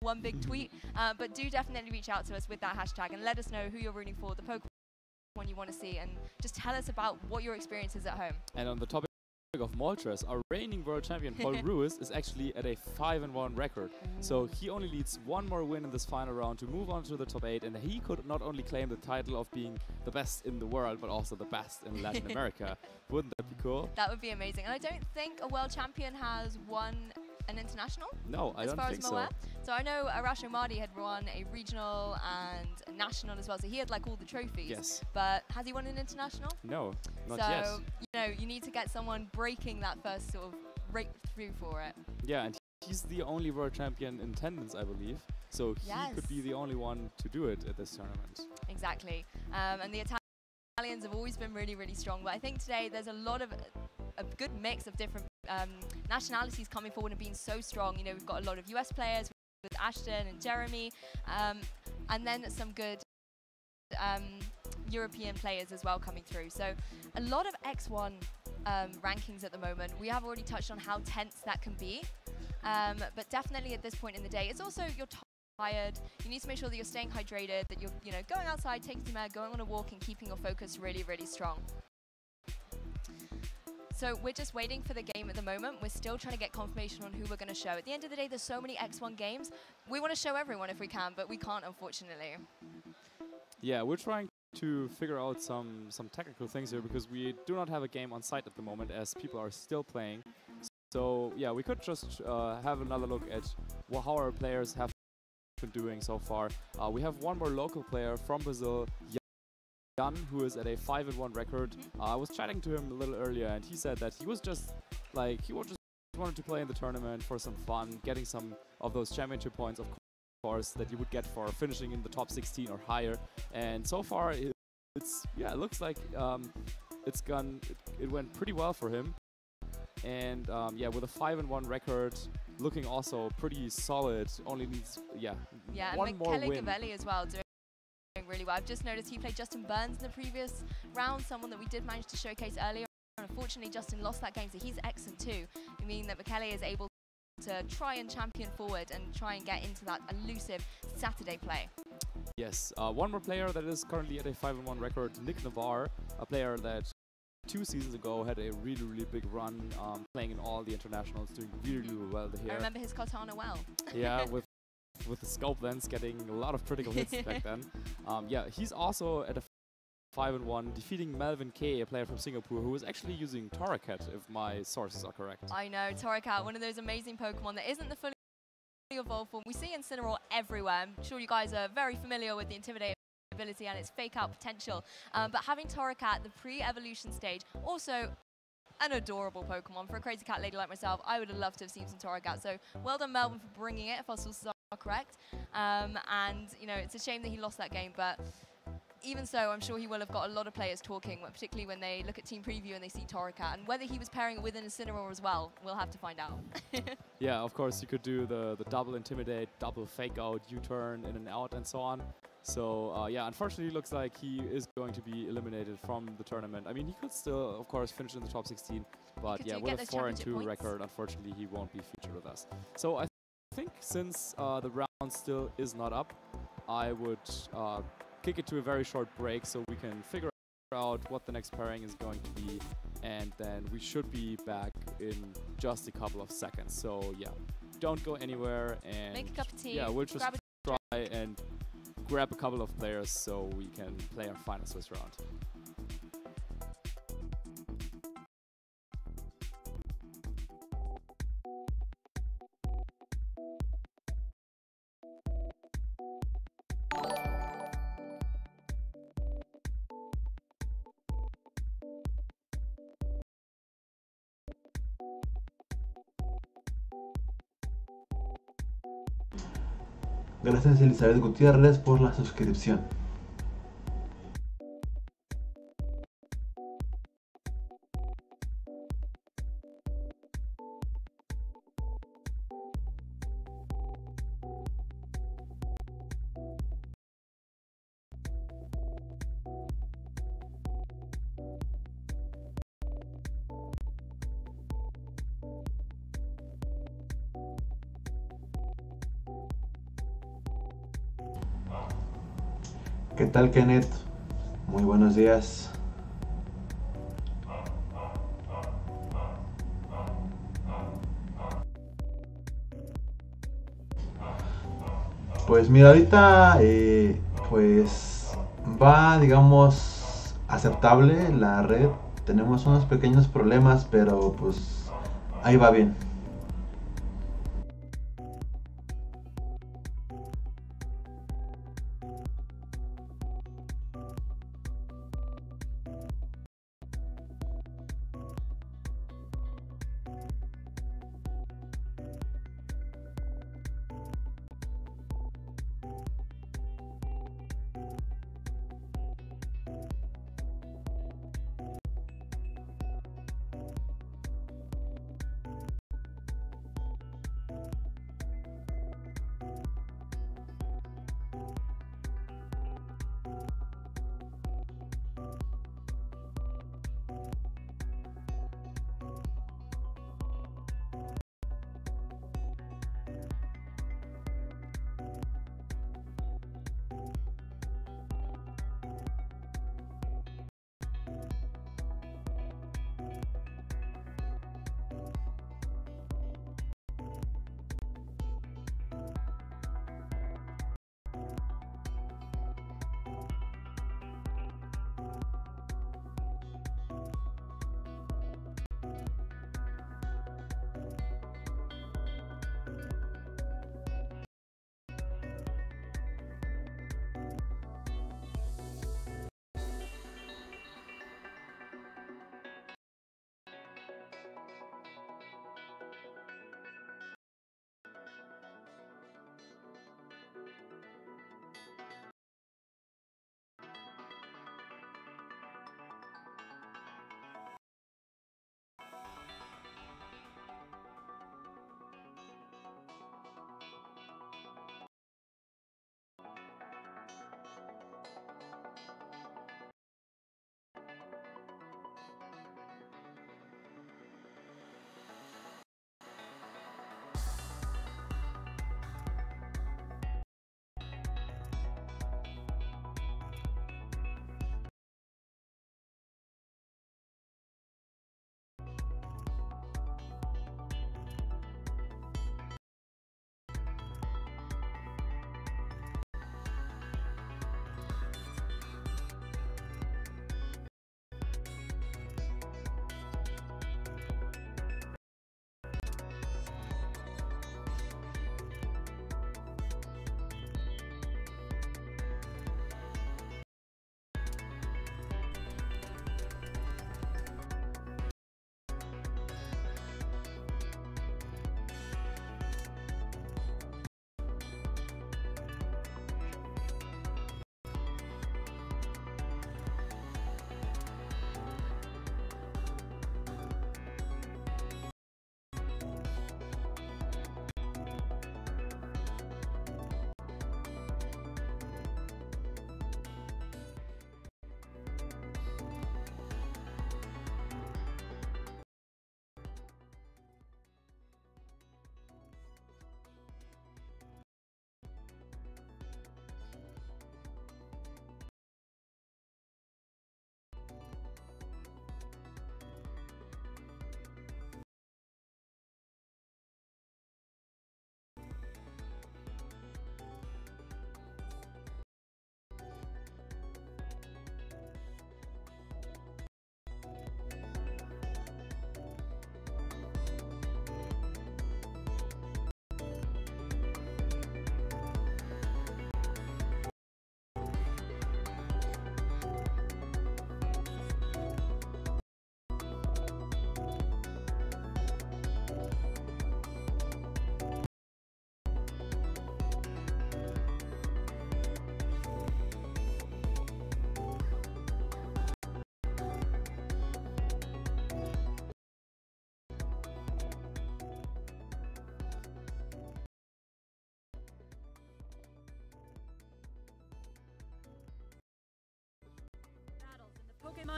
one big tweet. But do definitely reach out to us with that hashtag and let us know who you're rooting for, the Pokemon you want to see, and just tell us about what your experience is at home. And on the topic of Moltres, our reigning world champion Paul Ruiz is actually at a 5-1 record. So he only needs one more win in this final round to move on to the top 8, and he could not only claim the title of being the best in the world, but also the best in Latin America. Wouldn't that be cool? That would be amazing. And I don't think a world champion has won an international. No, I don't think so. So I know Arash Omadi had won a regional and a national as well, so he had like all the trophies. Yes. But has he won an international? No, not yet. So, you know, you need to get someone breaking that first sort of breakthrough for it. Yeah, and he's the only world champion in attendance, I believe. So he could be the only one to do it at this tournament. Exactly. And the Italians have always been really, really strong. But I think today there's a lot of a good mix of different nationalities coming forward and being so strong. You know, we've got a lot of US players with Ashton and Jeremy, and then some good European players as well coming through. So a lot of X1 rankings at the moment. We have already touched on how tense that can be, but definitely at this point in the day, it's also you're tired. You need to make sure that you're staying hydrated, that you're going outside, taking some air, going on a walk, and keeping your focus really, really strong. So we're just waiting for the game at the moment. We're still trying to get confirmation on who we're going to show. At the end of the day, there's so many X1 games. We want to show everyone if we can, but we can't, unfortunately. Yeah, we're trying to figure out some technical things here, because we do not have a game on site at the moment, as people are still playing. So yeah, we could just have another look at how our players have been doing so far. We have one more local player from Brazil, Jan, who is at a 5-1 record. I was chatting to him a little earlier, and he said that he was just like, he just wanted to play in the tournament for some fun, getting some of those championship points, of course, that you would get for finishing in the top 16 or higher. And so far, it looks like it went pretty well for him. And with a 5-1 record, looking also pretty solid. Only needs one and more win. Gavelli as well, doing really well. I've just noticed he played Justin Burns in the previous round, someone that we did manage to showcase earlier. Unfortunately, Justin lost that game, so he's excellent too. I mean that Michele is able to try and champion forward and try and get into that elusive Saturday play. Yes, one more player that is currently at a 5-1 record, Nick Navarre, a player that 2 seasons ago had a really, really big run, playing in all the internationals, doing really, really well here. I remember his katana well. Yeah, with the scope lens, getting a lot of critical hits back then. He's also at a 5-1, defeating Melvin K, a player from Singapore, who was actually using Torracat, if my sources are correct. I know, Torracat, one of those amazing Pokemon that isn't the fully evolved form. We see Incineroar everywhere. I'm sure you guys are very familiar with the Intimidate ability and its fake out potential. But having Torracat, the pre-evolution stage, also an adorable Pokemon. For a crazy cat lady like myself, I would have loved to have seen some Torracat. So well done, Melvin, for bringing it, if our sources are correct. And, it's a shame that he lost that game, but even so, I'm sure he will have got a lot of players talking, particularly when they look at Team Preview and they see Torracat. And whether he was pairing it with an Incineroar as well, we'll have to find out. Yeah, of course, you could do the double Intimidate, double Fake Out, U-turn, in and out, and so on. So, unfortunately, it looks like he is going to be eliminated from the tournament. I mean, he could still, of course, finish in the top 16. But, with a 4-2 record, unfortunately, he won't be featured with us. So, I think since the round still is not up, I would kick it to a very short break so we can figure out what the next pairing is going to be. And then we should be back in just a couple of seconds. So yeah, don't go anywhere, and Make a cup of tea. yeah, we'll just grab a try and grab a couple of players so we can play our final Swiss round. Gracias Elizabeth Gutiérrez por la suscripción. ¿Qué tal, Kenneth? Muy buenos días. Pues mira, ahorita pues va, digamos, aceptable la red. Tenemos unos pequeños problemas, pero pues ahí va bien.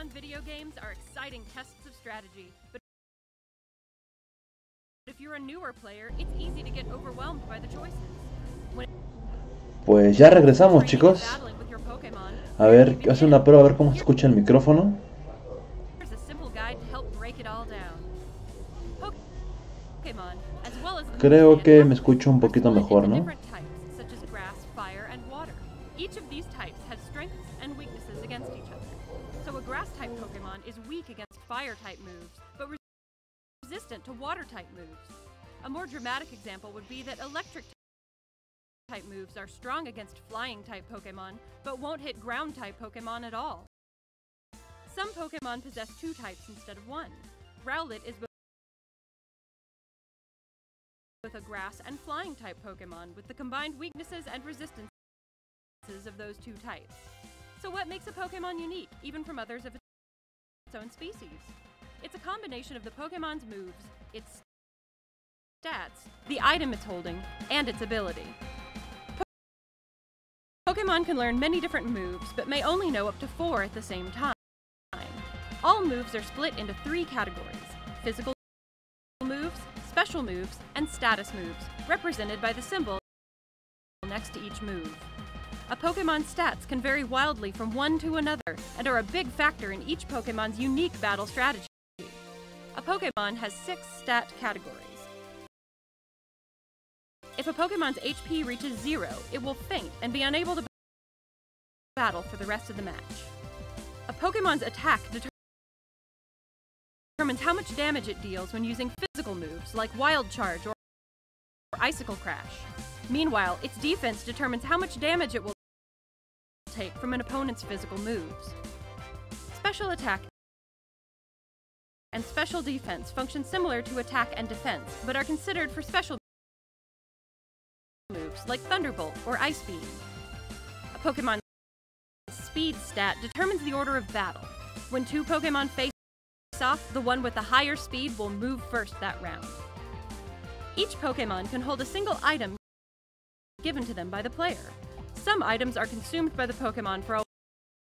Pokemon video games are exciting tests of strategy, but if you're a newer player, it's easy to get overwhelmed by the choices. Pues ya regresamos, chicos. A ver, hace una prueba a ver cómo se escucha el micrófono. There's a simple guide to help break it all down. Pokemon, as well as Creo que me escucho un poquito mejor, ¿no? different types, such as grass, fire, and water. Each of these types has strengths and weaknesses against each other. So a grass-type Pokemon is weak against fire-type moves, but resistant to water-type moves. A more dramatic example would be that electric-type moves are strong against flying-type Pokemon, but won't hit ground-type Pokemon at all. Some Pokemon possess two types instead of one. Rowlet is both a grass and flying-type Pokemon, with the combined weaknesses and resistances of those two types. So what makes a Pokemon unique, even from others of its own species? It's a combination of the Pokemon's moves, its stats, the item it's holding, and its ability. Pokemon can learn many different moves, but may only know up to 4 at the same time. All moves are split into 3 categories: physical moves, special moves, and status moves, represented by the symbol next to each move. A Pokemon's stats can vary wildly from one to another, and are a big factor in each Pokemon's unique battle strategy. A Pokemon has 6 stat categories. If a Pokemon's HP reaches 0, it will faint and be unable to battle for the rest of the match. A Pokemon's attack determines how much damage it deals when using physical moves like Wild Charge or Icicle Crash. Meanwhile, its defense determines how much damage it will take from an opponent's physical moves. Special attack and special defense function similar to attack and defense, but are considered for special moves like Thunderbolt or Ice Beam. A Pokemon's speed stat determines the order of battle. When 2 Pokemon face off, the one with the higher speed will move first that round. Each Pokemon can hold a single item given to them by the player. Some items are consumed by the Pokemon for a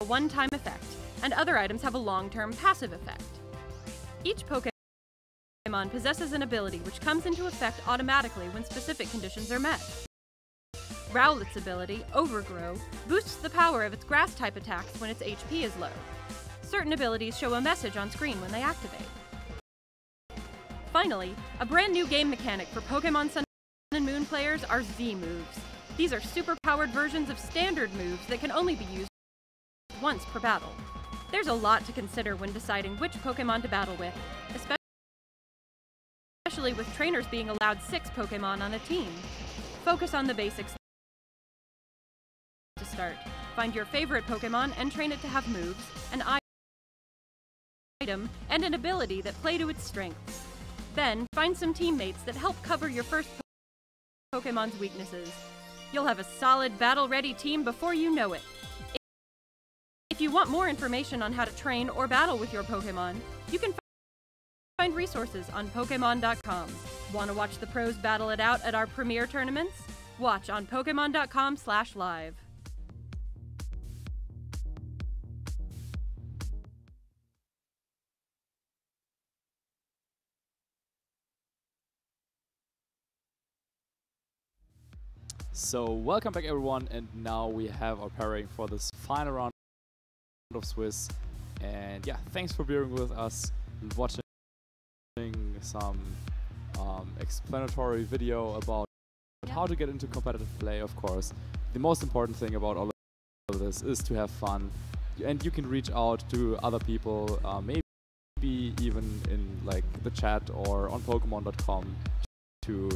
one-time effect, and other items have a long-term passive effect. Each Pokemon possesses an ability which comes into effect automatically when specific conditions are met. Rowlet's ability, Overgrow, boosts the power of its grass-type attacks when its HP is low. Certain abilities show a message on screen when they activate. Finally, a brand new game mechanic for Pokemon Sun and Moon players are Z-moves. These are super-powered versions of standard moves that can only be used once per battle. There's a lot to consider when deciding which Pokemon to battle with, especially with trainers being allowed 6 Pokemon on a team. Focus on the basics to start. Find your favorite Pokemon and train it to have moves, an item, and an ability that play to its strengths. Then, find some teammates that help cover your first Pokemon's weaknesses. You'll have a solid, battle-ready team before you know it. If you want more information on how to train or battle with your Pokemon, you can find resources on Pokemon.com. Want to watch the pros battle it out at our premier tournaments? Watch on Pokemon.com/live. So welcome back everyone, and now we have our pairing for this final round of Swiss. And yeah, thanks for bearing with us, watching some explanatory video about how to get into competitive play. Of course, the most important thing about all of this is to have fun, and you can reach out to other people, maybe even in like the chat or on Pokemon.com to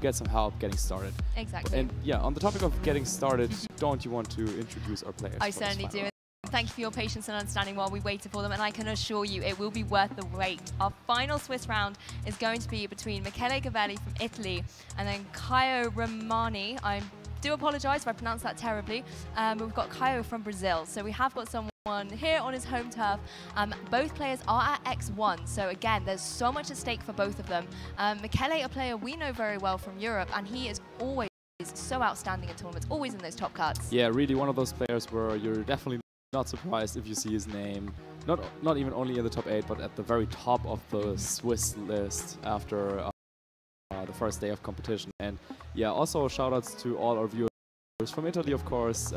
get some help getting started. Exactly. And yeah, on the topic of getting started, don't you want to introduce our players? I certainly do. Thank you for your patience and understanding while we waited for them, and I can assure you it will be worth the wait. Our final Swiss round is going to be between Michele Gavelli from Italy and then Caio Romani. I do apologise if I pronounced that terribly, but we've got Caio from Brazil. So we have got someone here on his home turf. Both players are at X1, so again, there's so much at stake for both of them. Michele, a player we know very well from Europe, and he is always so outstanding in tournaments, always in those top cuts. Yeah, really one of those players where you're definitely not surprised if you see his name, not even only in the top 8, but at the very top of the Swiss list after the first day of competition. And yeah, also shoutouts to all our viewers from Italy, of course.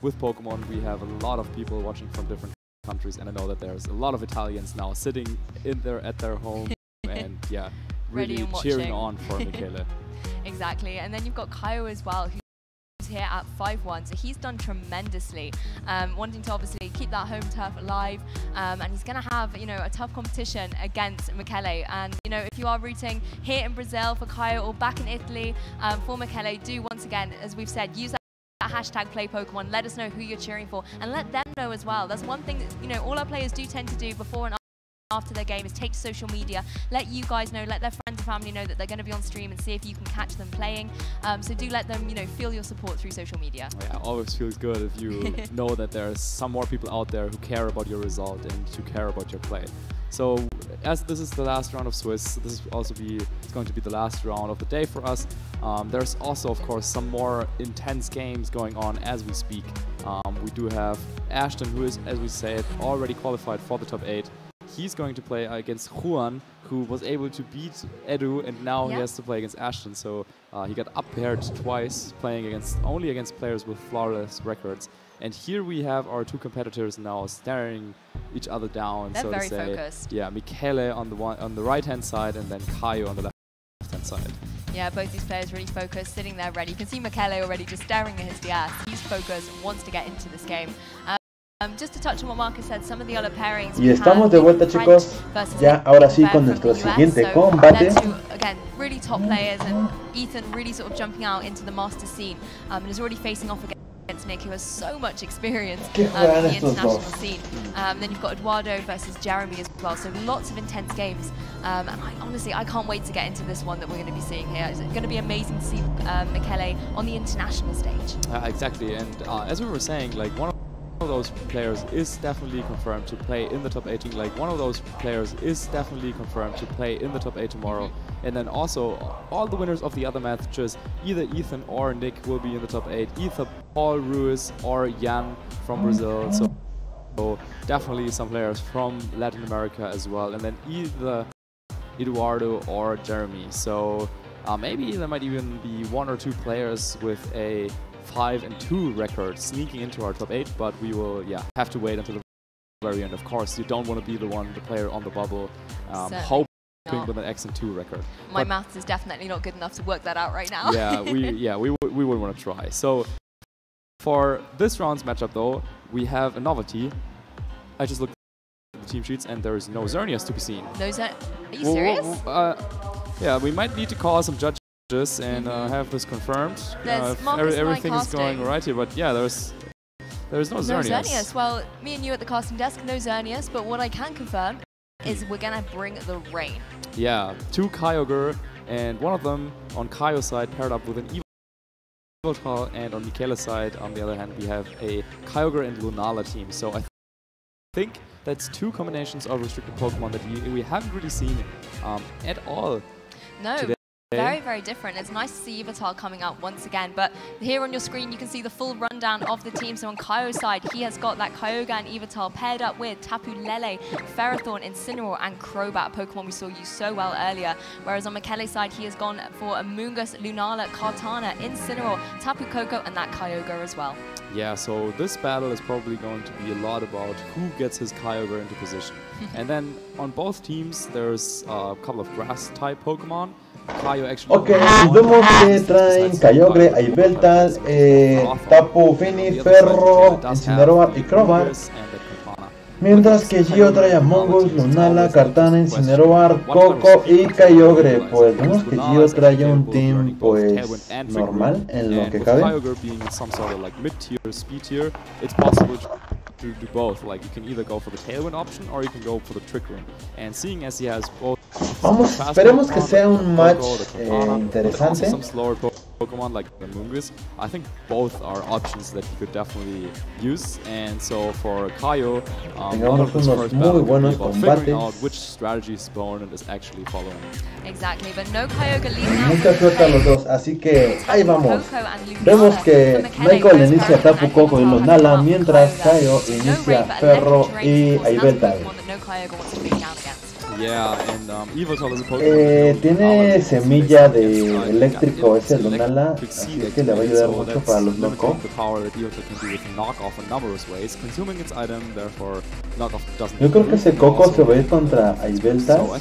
With Pokemon, we have a lot of people watching from different countries, and I know that there's a lot of Italians now sitting in at their home and yeah, really cheering on for Michele. Exactly, and then you've got Kaio as well, who's here at 5-1, so he's done tremendously, wanting to obviously keep that home turf alive, and he's going to have, you know, a tough competition against Michele. And you know, if you are rooting here in Brazil for Kaio or back in Italy for Michele, do once again, as we've said, use that hashtag #PlayPokemon. Let us know who you're cheering for, and let them know as well. That's one thing that, you know, all our players do tend to do before and after their game is take to social media, let you guys know, let their friends and family know that they're going to be on stream, and see if you can catch them playing. So do let them, you know, feel your support through social media. Yeah, always feels good if you know that there's some more people out there who care about your result and who care about your play. So as this is the last round of Swiss, this is also it's going to be the last round of the day for us. There's also, of course, some more intense games going on as we speak. We do have Ashton, who is, as we said, already qualified for the top 8. He's going to play against Juan, who was able to beat Edu, and now he has to play against Ashton. So he got up-paired twice, playing only against players with flawless records. And here we have our two competitors now staring each other down. They're so very to say. focused. Yeah, Michele on the right-hand side, and then Kaio on the left-hand side. Yeah, both these players really focused, sitting there ready. You can see Michele already just staring at his DS. He's focused, wants to get into this game. Just to touch on what Marcus said, some of the other pairings. Y estamos de vuelta, chicos, ya ahora sí con nuestro siguiente combate. Again, really top players, and Ethan really sort of jumping out into the master scene, and is already facing off against Nick, who has so much experience in the international scene. Then you've got Eduardo versus Jeremy as well, so lots of intense games. And honestly, I can't wait to get into this one that we're going to be seeing here. It's going to be amazing to see Michele on the international stage. Exactly, and as we were saying, like one of those players is definitely confirmed to play in the top 8. One of those players is definitely confirmed to play in the top 8 tomorrow. And then also all the winners of the other matches, either Ethan or Nick, will be in the top 8. Either Paul Ruiz or Jan from Brazil. So definitely some players from Latin America as well. And then either Eduardo or Jeremy. So maybe there might even be 1 or 2 players with a 5-2 record sneaking into our top 8, but we will have to wait until the very end. Of course, you don't want to be the player on the bubble hoping with an X2 record. My maths is definitely not good enough to work that out right now. we would want to try. So for this round's matchup though, we have a novelty. I just looked at the team sheets and there is no Xerneas to be seen. No Are you serious? Yeah, we might need to call some judges and have this confirmed. Everything is going right here, but yeah, there's no Xerneas. No Xerneas. Well, me and you at the casting desk, no Xerneas, but what I can confirm is we're gonna bring the rain. Yeah, 2 Kyogre, and one of them on Kaio's side paired up with an Yveltal, and on Michele's side, on the other hand, we have a Kyogre and Lunala team. So I think that's 2 combinations of restricted Pokemon that we haven't really seen at all. No. Today. Very, very different. It's nice to see Yveltal coming out once again, but here on your screen you can see the full rundown of the team. So on Kaio's side, he has got that Kyogre and Yveltal paired up with Tapu Lele, Ferrothorn, Incineroar, and Crobat, Pokemon we saw use so well earlier. Whereas on Michele's side, he has gone for a Mungus, Lunala, Kartana, Incineroar, Tapu Koko, and that Kyogre as well. Yeah, so this battle is probably going to be a lot about who gets his Kyogre into position. And then on both teams, there's a couple of grass-type Pokemon. Ok, vemos que traen Kyogre, Yveltal, Tapu Fini, Ferro, Incineroar y Crobat. Mientras que Gio trae a Mongoose, Lunala, Kartana, Incineroar, Coco y Kyogre. Pues vemos que Gio trae un team pues normal en lo que cabe. To do both, like you can either go for the Tailwind option or you can go for the Trick Room. And seeing as he has both, esperemos que sea un match interesante. Pokemon like the Mungus, I think both are options that you could definitely use. And so for Kaio, a lot of this first battle could be about figuring out which strategy his opponent is actually following. Exactly, but no Kyogre leading out. Mucha suerte a los dos, así que ahí vamos. Vemos que Michael inicia Tapu Koko y Lunala, mientras Kaio inicia Ferro y Yveltal. Yeah, and Yveltal is a Pokemon. Tiene semilla de eléctrico ese Lunala, así que le va a ayudar mucho para los knockoff. Yo creo que ese Coco se va a ir contra Yveltal.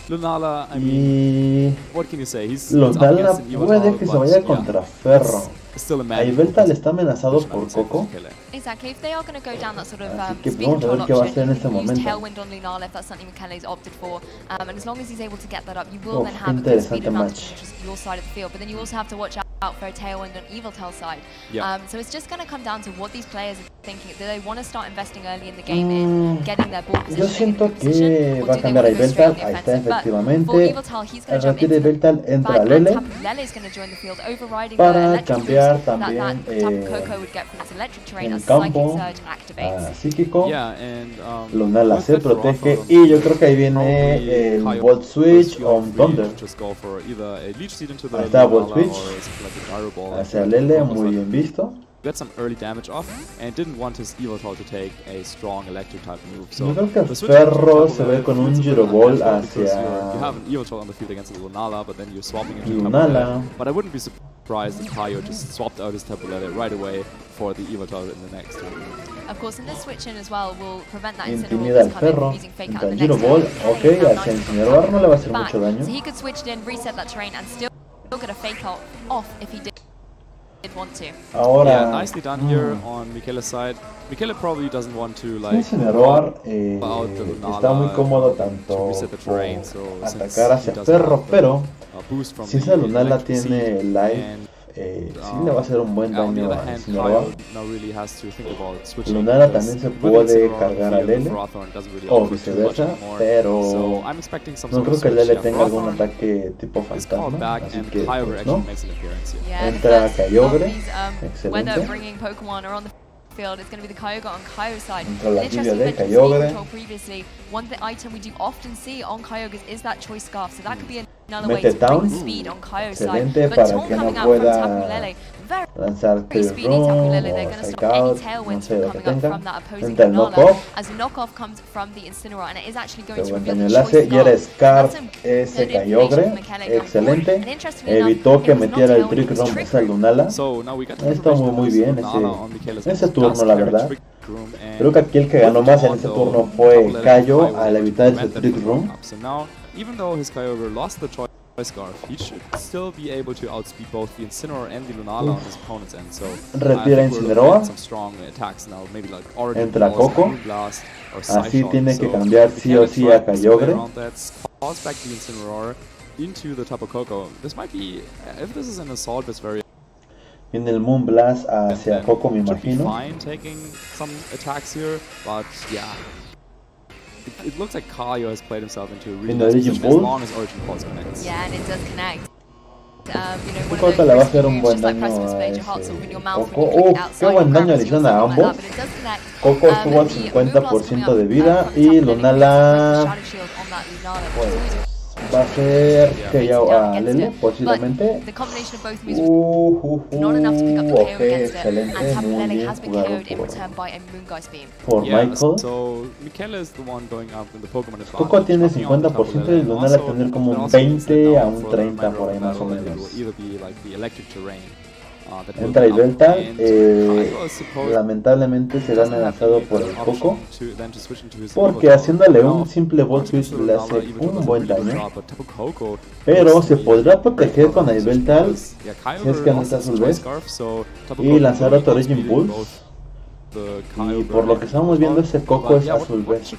Lunala, I y mean, what can you say? Lunala puede que se vaya contra Ferro. Yveltal está amenazado por Coco. Exactly, if they are going to go down that sort of Así que speed vamos a control ver qué va a option, hacer en you este can use momento. Tailwind on Lunala if that's something Michele's opted for. And as long as he's able to get that up, you will Uf, then have a good speed interesante advantage, match. which is your side of the field. But then you also have to watch out for a Tailwind on Yveltal's side. Yeah. So it's just going to come down to what these players are thinking. Do they want to start investing early in the game in getting their ball Yo position siento que va a cambiar a Yveltal, ahí está efectivamente. Al retirar a Yveltal entra Lele para cambiar también en campo a Psíquico. Lunala se protege y yo creo que ahí viene el Volt Switch o un Thunder. Ahí está Volt Switch hacia Lele, muy bien visto. Got some early damage off and didn't want his Yveltal to take a strong electric type move. So yo creo que Ferro se ve con un Gyro Ball hacia you have an Yveltal on the field against the Lunala, but then you're swapping into Lunala. But I wouldn't be surprised if Kaio just swapped out his Tapu Lele right away for the Yveltal in the next turn. Of course, and this switch in as well will prevent that Intimida al Ferro, entra el Gyro Ball, ok, hacia Incineroar no le va a hacer mucho daño. So he could switch it in, reset that terrain, and still get a fake out off if he did want to. Ahora, yeah, nicely done here on Michele's side. Michele probably doesn't want to like Incineroar está muy cómodo tanto por atacar hacia Ferro, pero si esa Lunala tiene life, sí le va a hacer un buen daño a Incineroar. Lunala también se puede cargar a Lele o viceversa, pero no creo que Lele tenga algún ataque tipo fantasma, así que pues, no. Entra Kyogre, excelente. Entra la lluvia de Kyogre. Mete down, excelente para que no pueda lanzar Trick Room o Psych Out, no sé lo que tenga. Entra el Knockoff, qué buen daño le hace, y era Scarf ese Kyogre, excelente. Evitó que metiera el Trick Room esa Lunala. Está muy bien ese turno, la verdad. Creo que aquí el que ganó más en ese turno fue Kaio al evitar ese Trick Room. Even though his Kyogre lost the Choice Scarf, he should still be able to outspeed both the Incineroar and the Lunala on his opponent's end. So retira Incineroar, some strong attacks now, maybe like Origin entra Balls, Coco, Blast, or así Psy tiene Shot. que cambiar sí o sí a Kyogre. Calls back the Incineroar into the Tapu Koko. This might be, if this is an assault based variant, Viene el Moon Blast hacia Coco, me should be imagino. fine taking some attacks here, but yeah. It looks like Kaio has played himself into a really nice position as long as Origin Pulse connects. Yeah, and it does connect. Coco le va a hacer un buen daño a ese Coco. Qué buen daño le hicieron a ambos. Coco estuvo al 50% de vida y Lunala pues va a ser que ya a Lele posiblemente. Ok, excelente, muy bien jugado por Michael. Coco tiene 50% y Lunala tener como un 20 a un 30 por ahí más o menos. Entra Yveltal, lamentablemente será amenazado por el Coco, porque haciéndole un simple Volt Switch le hace un buen daño, pero se podrá proteger con Yveltal si es que no está Azul vez y lanzar otro Origin Pulse. Y por lo que estamos viendo ese Coco es Azul vez.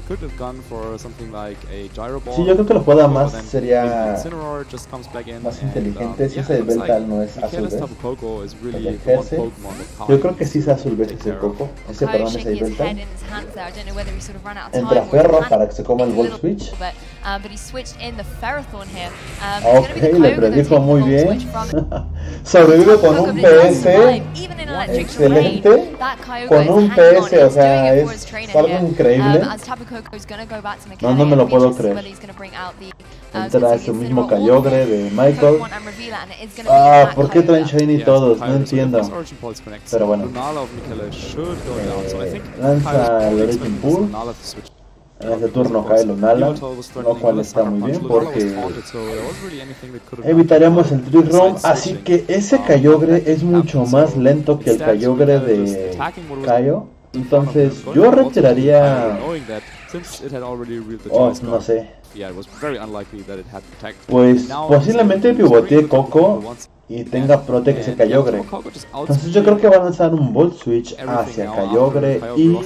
Could have gone for something like a gyro ball. Sí, yo creo que la jugada más sería Incineroar just comes back in más and, inteligente si ese yeah, de looks Veltal like no es azul Michaela's vez. Tapu Koko is really El the one ejerce. Pokemon that Yo creo que Kai sí es azul vez take ese care of. Coco. Ese Kyo perdón es shaking el his head Veltal. in his hands there. I don't know whether he sort of ran out of Entra time or Ferro he para que se coma el panicked a Volt little Switch. bit, but he switched in the Ferrothorn here. Ok, le predijo muy bien. Sobrevive con un PS excelente. Con un PS, o sea, es algo increíble. No me lo puedo creer. Entra ese mismo Kyogre de Michael. ¿Por qué traen Shiny todos? No entiendo. Pero bueno. Lanza el Origin Pool. En este turno cae Lunala, lo cual está muy bien porque evitaríamos el Trick Room. Así que ese Kyogre es mucho más lento que el Kyogre de Kaio. Entonces yo retiraría... no sé. Pues posiblemente pivotee Coco y tenga Protect ese Kyogre. Entonces yo creo que va a lanzar un Volt Switch hacia Kyogre y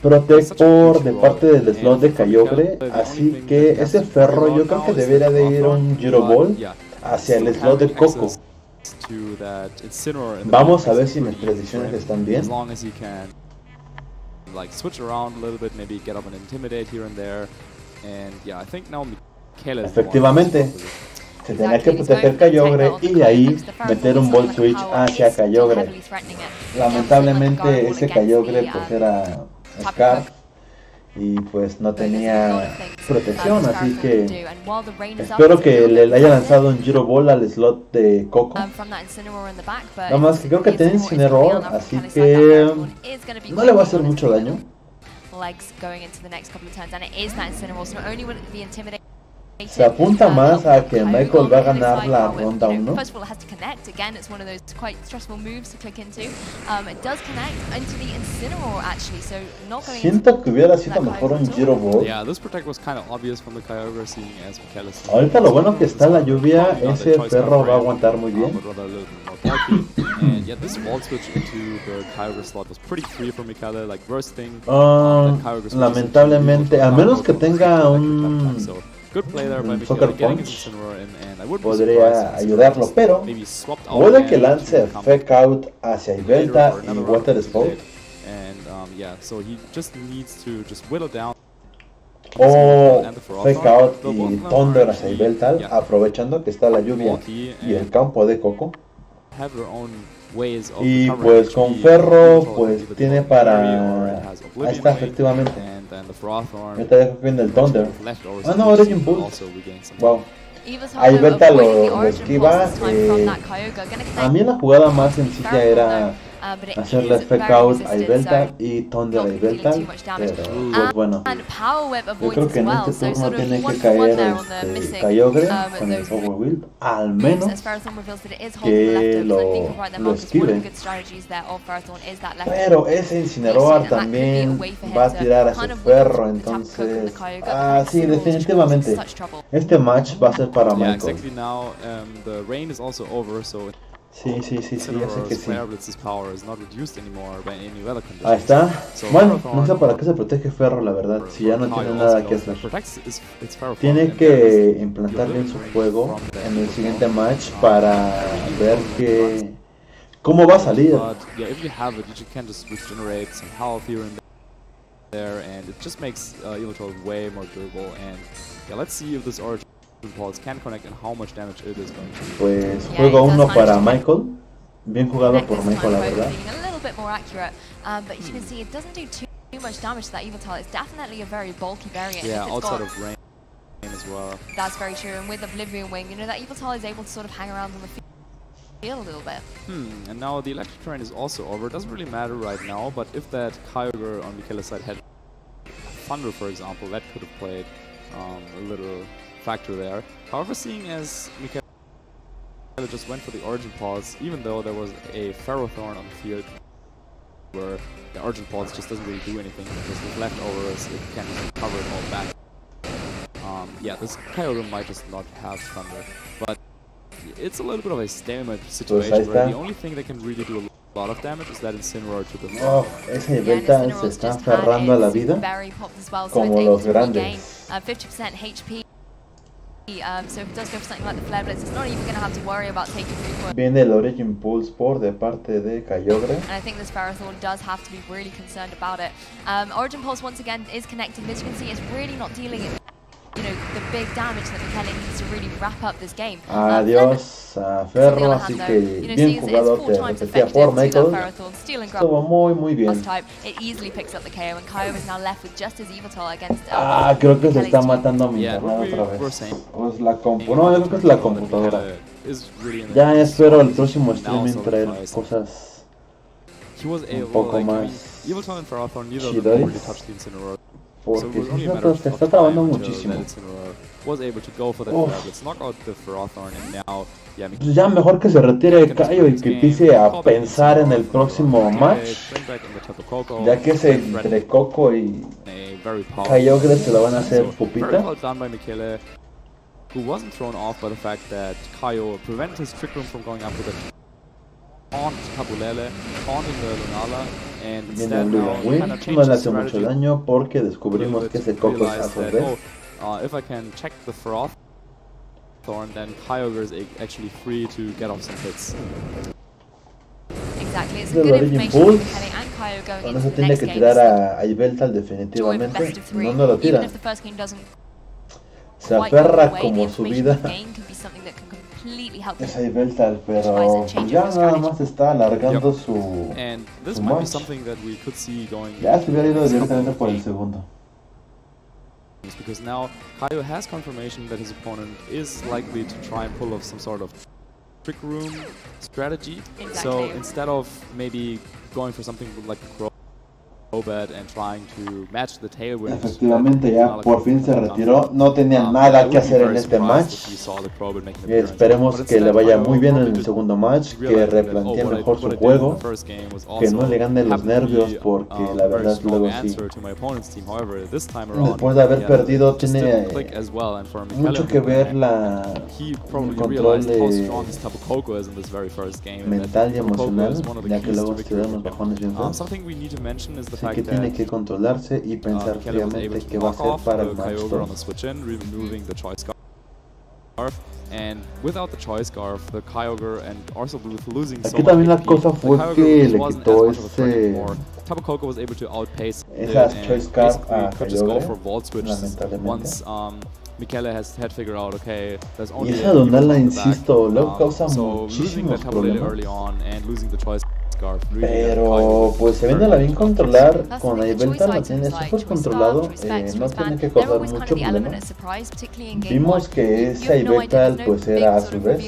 Protect por de parte del slot de Kyogre. Así que ese Ferro yo creo que debería de ir a un Gyro Ball hacia el slot de Coco. Vamos a ver si mis predicciones están bien. Like switch around a little bit, maybe get up and intimidate here and there, and yeah, I think now Michaela is Efectivamente, se tenía que proteger Kyogre y de ahí meter un Volt Switch hacia Kyogre. Lamentablemente ese Kyogre pues era Scarf y pues no tenía protección, así que espero que le haya lanzado un Gyro Ball al slot de Coco. Nada más que creo que tiene Incineroar, así que no le va a hacer mucho daño. Se apunta más a que Michael va a ganar la ronda 1. Siento que hubiera sido mejor un Gyro Ball. Ahorita lo bueno que está la lluvia, ese Ferro va a aguantar muy bien. Lamentablemente, a menos que tenga un Soccer Punch, podría ayudarlo, pero puede que lance Fake Out hacia Ibelta y Water Spout. O Fake Out y Thunder hacia Ibeltal, aprovechando que está la lluvia y el campo de Coco. Y pues con Ferro pues tiene para... Ahí está, efectivamente. Ahorita dejo que viene el Thunder. Ah no, Origin Pool. Wow. Ahí Beta lo esquiva. A mí la jugada más sencilla era hacerle Fake Out a Ibelta y Thunder a Ibelta, pero pues bueno, yo creo que en este turno tiene que caer Kyogre con el Power Wheel, al menos que lo esquive. Pero ese Incineroar también va a tirar a ese Ferro, entonces sí, definitivamente este match va a ser para Michael. Sí, ya sé que sí. Ahí está. Bueno, no sé para qué se protege Ferro, la verdad, si ya no tiene nada que hacer. Tiene que implantar bien su juego en el siguiente match para ver cómo va a salir. Pues juego 1 para Michael. Bien jugado por Michael, la verdad. Yeah, outside of rain as well. That's very true, and with Oblivion Wing, you know, that Yveltal is able to sort of hang around on the field a little bit. And now the electric terrain is also over. It doesn't really matter right now, but if that Kyogre on Michaela's side had Thunder, for example, that could have played a little factor there. However, seeing as Michaela just went for the Origin Pulse, even though there was a Ferrothorn on the field where the Origin Pulse just doesn't really do anything because with leftovers it can recover it all back. Yeah, this Kyogre might just not have Thunder, but it's a little bit of a stalemate situation where the only thing that can really do lot of damage is that Incineroar to the Oh, esa Yveltal se está aferrando a la vida como los grandes. 50% HP. So if it does go for something like the Flare Blitz, it's not even going to have to worry about taking recoil. Viene el Origin Pulse por de parte de Kyogre. And I think this Ferrothorn does have to be really concerned about it. Origin Pulse once again is connecting. As you can see, it's really not dealing, you know, the big damage that Michele needs to really wrap up this game. Adiós a Ferro, así que bien jugado, te repetía por Michael. Estuvo muy bien. It easily picks up the KO, and Kaio is now left with just his Evital against. Creo que se está matando a mi internet otra vez. O es la compu. No, yo creo que es la computadora. Ya espero el próximo streaming traer cosas un poco más chidas. Porque se está trabando muchísimo. Pues ya mejor que se retire Kaio y que empiece a pensar en el próximo match, ya que ese entre Coco y Kyogre se lo van a hacer pupita. Who wasn't thrown off by the fact that Kaio prevented his Trick Room from going up with a taunt Tapu Lele, taunting the Lunala, and instead now kind of changed his strategy. Mucho daño porque descubrimos que ese Coco es AFB. If I can check the Froth Thorn, then Kyogre is actually free to get off some hits. Exactly, it's a good information for Michele and Kaio going into the next game. Tirar a Yveltal definitivamente. No lo tira. Se aferra como su vida. Esa Yveltal, pero ya nada más está alargando su match. Ya se hubiera ido directamente por el segundo. Because now Kaio has confirmation that his opponent is likely to try and pull off some sort of Trick Room strategy. So instead of maybe going for something like a and trying to match the tailwind. Efectivamente ya por fin se retiró, no tenía nada que hacer en este match y esperemos que le vaya muy bien en el segundo match, que replantee mejor su juego, que no le gane los nervios porque la verdad luego sí. Después de haber perdido tiene mucho que ver el control mental y emocional, ya que luego se dan los bajones bien feos. Así que tiene que controlarse y pensar fríamente qué va a hacer para el match 2. Aquí también la cosa fue que le quitó esas Choice Scarf a Kyogre, lamentablemente. Y esa Lunala, insisto, luego causa muchísimos problemas. Pero pues se viene a la bien controlar, con la Yveltal la tiene súper controlado, no tiene que causar mucho problema. Vimos que esa Yveltal pues era a su vez.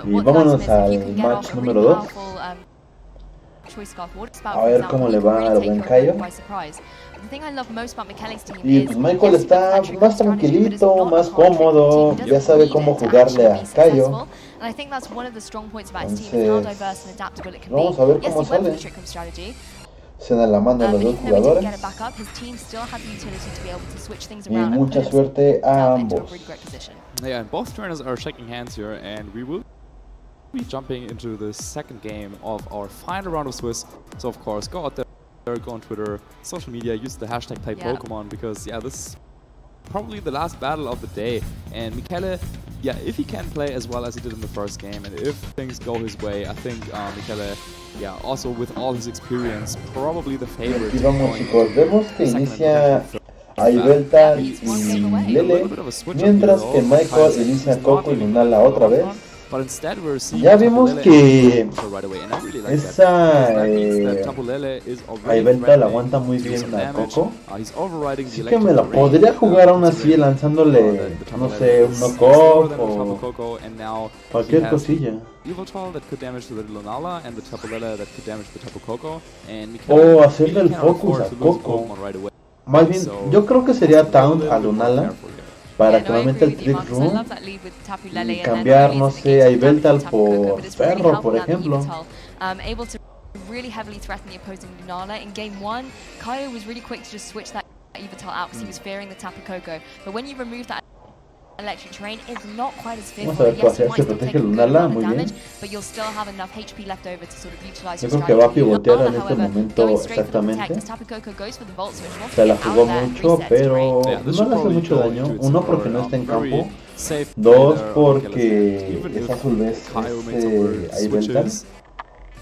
Y vámonos al match número 2. A ver cómo le va al buen Kaio. Y pues Michael está más tranquilito, más cómodo, ya sabe cómo jugarle a Kaio. Entonces, vamos a ver cómo sale. Se dan la mano a los dos jugadores. Y mucha suerte a ambos. Yeah, and both trainers are shaking hands here, and we will be jumping into the second game of our final round of Swiss. So of course, go out there, go on Twitter, social media, use the hashtag #Pokemon, because yeah, this is probably the last battle of the day. And Michele, yeah, if he can play as well as he did in the first game, and if things go his way, I think Michele, yeah, also with all his experience, probably the favorite. Y vamos chicos, vemos que inicia a Yveltal y Lele, mientras que Michael inicia Coco y Lunala otra vez. Ya vimos que esa Yveltal aguanta muy bien a Coco, así que me la podría jugar aún así lanzándole, no sé, un knockoff o cualquier cosilla. O hacerle el focus a Coco. Más bien, yo creo que sería taunt a Lunala para que normalmente el Trick Room y cambiar, no sé, a Yveltal por Ferro, por ejemplo. Really heavily threaten the opposing Lunala. In game 1, Kaio was really quick to just switch that Yveltal out because he was fearing the Tapu Koko. But when you remove that electric terrain is not quite as Vamos fearful. a ver qué va a Yes, it hacer. might Se still protege take a good Lunala, amount muy of bien. damage, but you'll still have enough HP left over to sort of utilize Yo your creo que va a strategy. pivotear Lunala, en este however, momento going straight for the protect. exactamente. This Tapu Koko goes for the Volt Switch, wants Se to la get out jugó of there, mucho, reset terrain. pero Yeah, this no should le hace probably mucho go daño. into its Uno, porque no more, está en very campo. safe play Dos, there on porque Kellis. Even esa if full vez Kaio makes over ahí Delta. switches,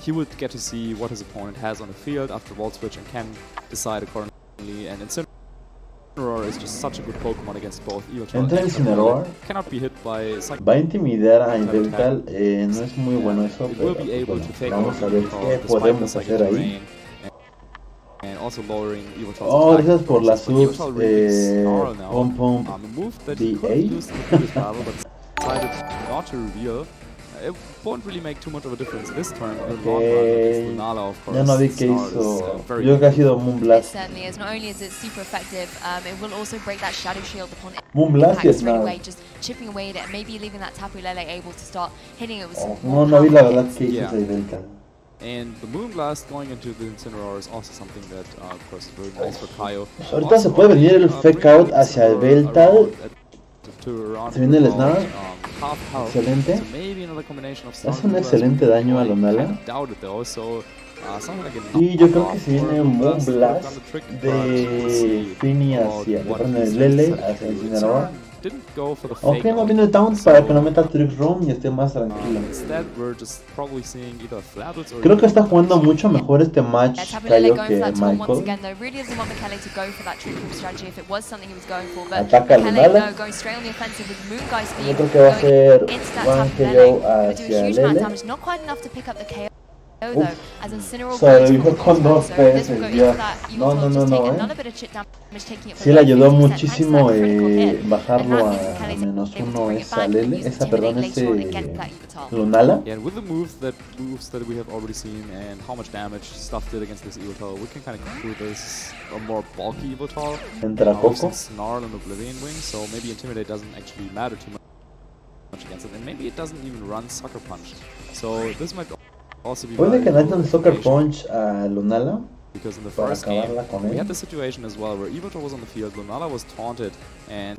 he would get to see what his opponent has on the field after Volt Switch and can decide accordingly. And Incineroar is just such a good Pokemon against both Evoltron Entra and Incineroar. cannot be hit by Psychic. Va a intimidar a Delta. No es muy bueno eso, It pero will be able bueno, to take vamos a ver Evoltron qué despite the podemos Psychic hacer ahí. terrain and also lowering Evoltron's Oh, attack gracias por las versus, subs. but Evoltron really snarl now. Pom Pom A move that he could DA. use in the previous battle, but decided not to reveal. It won't really make too much of a difference this turn. In the long run against Lunala, of course. Ya no vi qué Snarl is, hizo. very Yo creo que ha sido It Moonblast. certainly is. Not only is it super effective, it will also break that Shadow Shield upon Moonblast y impact straight Snarl. away, just chipping away at it, maybe leaving that Tapu Lele able to start hitting it with some No, more no vi la power. verdad que hizo Yeah. ese Delta. And the Moonblast going into the Incineroar is also something that, of course, is very nice for Kaio. Ahorita se puede venir el Fake Out hacia el Delta. Se viene el Snarl. Excelente. Hace un excelente daño a Lunala. Y yo creo que se viene un Moonblast de Fini hacia el Lele hacia el Incineroar. Ok, no viene el Taunt para que no meta Trick Room y esté más tranquilo. Creo que está jugando mucho mejor este match Kaio que Michael. Ataca a Lunala. Yo creo que va a ser One KO hacia Lele. Sobrevivió con dos PS, Dios. No, Sí le ayudó muchísimo bajarlo a -1 esa Lele, Lunala. Yeah, and with the moves that we have already seen and how much damage stuff did against this Evoltol, we can kind of conclude this a more bulky Evoltol. Entra Coco. Snarl and Oblivion Wing, so maybe Intimidate doesn't actually matter too much against it, and maybe it doesn't even run Sucker Punch. So this might also be Puede que metan Sucker Punch a Lunala because in the para first game acabarla con we had él. the situation as well where Evoltol was on the field, Lunala was taunted and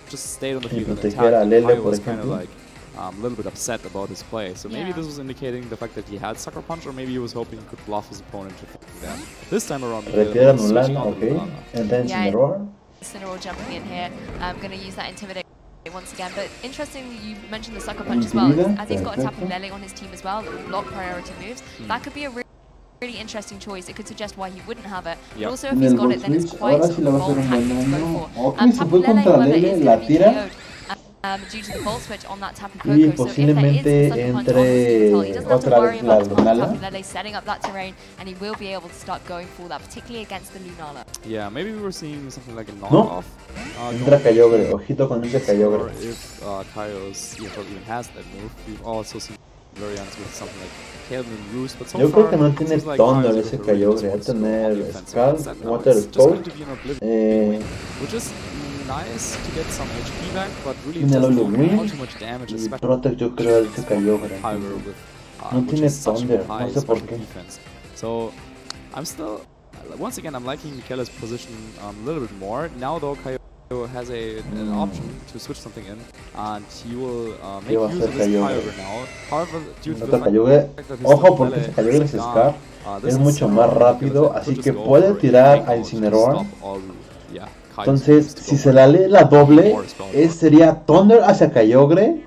just stayed on the Y field and proteger a attacked. Lele, Kaio por was kind of ejemplo. like a little bit upset about his play. So maybe Yeah. this was indicating the fact that he had Sucker Punch, or maybe he was hoping he could bluff his opponent to that. This time around, Retira a switching Lunala, on to ok. Lunala. Entra Incineroar. Incineroar jumping in here. I'm going to use that Intimidate once again. But interesting, you mentioned the Sucker Punch as well. Intimida, As he's got a Tapu perfecto. Lele on his team as well that will block priority moves. That could be a really interesting choice. It could suggest why he wouldn't have it. Yep. But also if En he's el got Volt it, then it's Switch, quite ahora sort sí le of va a hacer bold un buen tactic to go daño. for. Ok, se Tapu fue Lele, contra however, Lele, is la going to be tira. KO'd. Due to the Volt Switch on that Tapu Y Koko, so if there is posiblemente a Sucker Punch on the entre Evoltol, he doesn't have to otra worry vez la about the Lunala. Tapu Lele setting up that terrain, and he will be able to start going for that, particularly against the Lunala. Yeah, maybe we were seeing something like a No. knockoff. Entra Kyogre, ojito con ese Or Kyogre. if Kaio's Evoltol even has that move. We've also seen variants with something like Kaelin and Roost, but so Yo far creo que no tiene seems like Thunder Kaio's ese Evoltol really just Kyogre, va a wants to go on tener the offensive. Scald, Instead now Water it's just going Spout. to be an Oblivion, Eh, which is nice to get some HP back, but really Tiene doesn't Lulu do Wing all too much damage, y especially Protect yo creo ese Kyogre. Kyogre with, No which tiene is such Thunder, high no sé por special qué. defense. So I'm still, once again, I'm liking Michele's position a little bit more. Now though, Kaio has an option to switch something in, and he will make ¿Qué va a use hacer of this Kyogre? Kyogre now. However, due to the Otro fact Kyogre. that his Ojo porque Lele ese Kyogre is es gone, Scar. this Es mucho más Incineroar rápido, Michele así could que just go puede for a tirar fake a out to Incineroar. stop all, yeah, Kaio's Entonces, moves to si go se for la lee la doble, more spell sería Thunder hacia Kyogre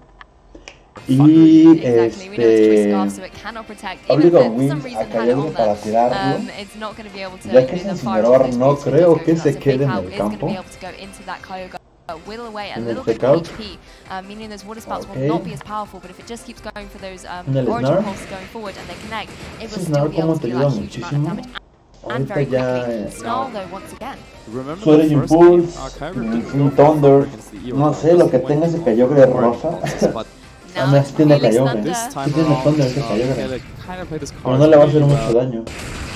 y Exactly, we know it's Twist Scarf, so it cannot protect. Even if Obligo it for some Wings reason a had it Kyogre on para there, tirarlo. it's not going to be able to Ya que do ese the fire Incineroar of those no moves, so creo just que go for se that. So quede Fake en Out el is going to campo. be able to go into that Kyogre, whittle away a En el little bit Fake of Out. HP, meaning those water spouts Ok. will not be as powerful, but if it just keeps going for those En el origin Snarl. pulses going forward and they connect, it will Ese still Snarl be able como to te do ayuda that huge amount of muchísimo. damage. And Ahorita very ya quickly. Snarl though, once again. Remember Su the Origin first game, Pulse, Kyogre en didn't fin, go for Thunder, against the no Evoltol, sé lo que just tenga went ese for Kyogre Origin rosa. Pulses, but Now Además tiene Felix Kyogre. Thunder. this time Sí tiene around, Thunder ese Kyogre. Michele kind of played his Pero cards no le va a hacer really mucho well. daño.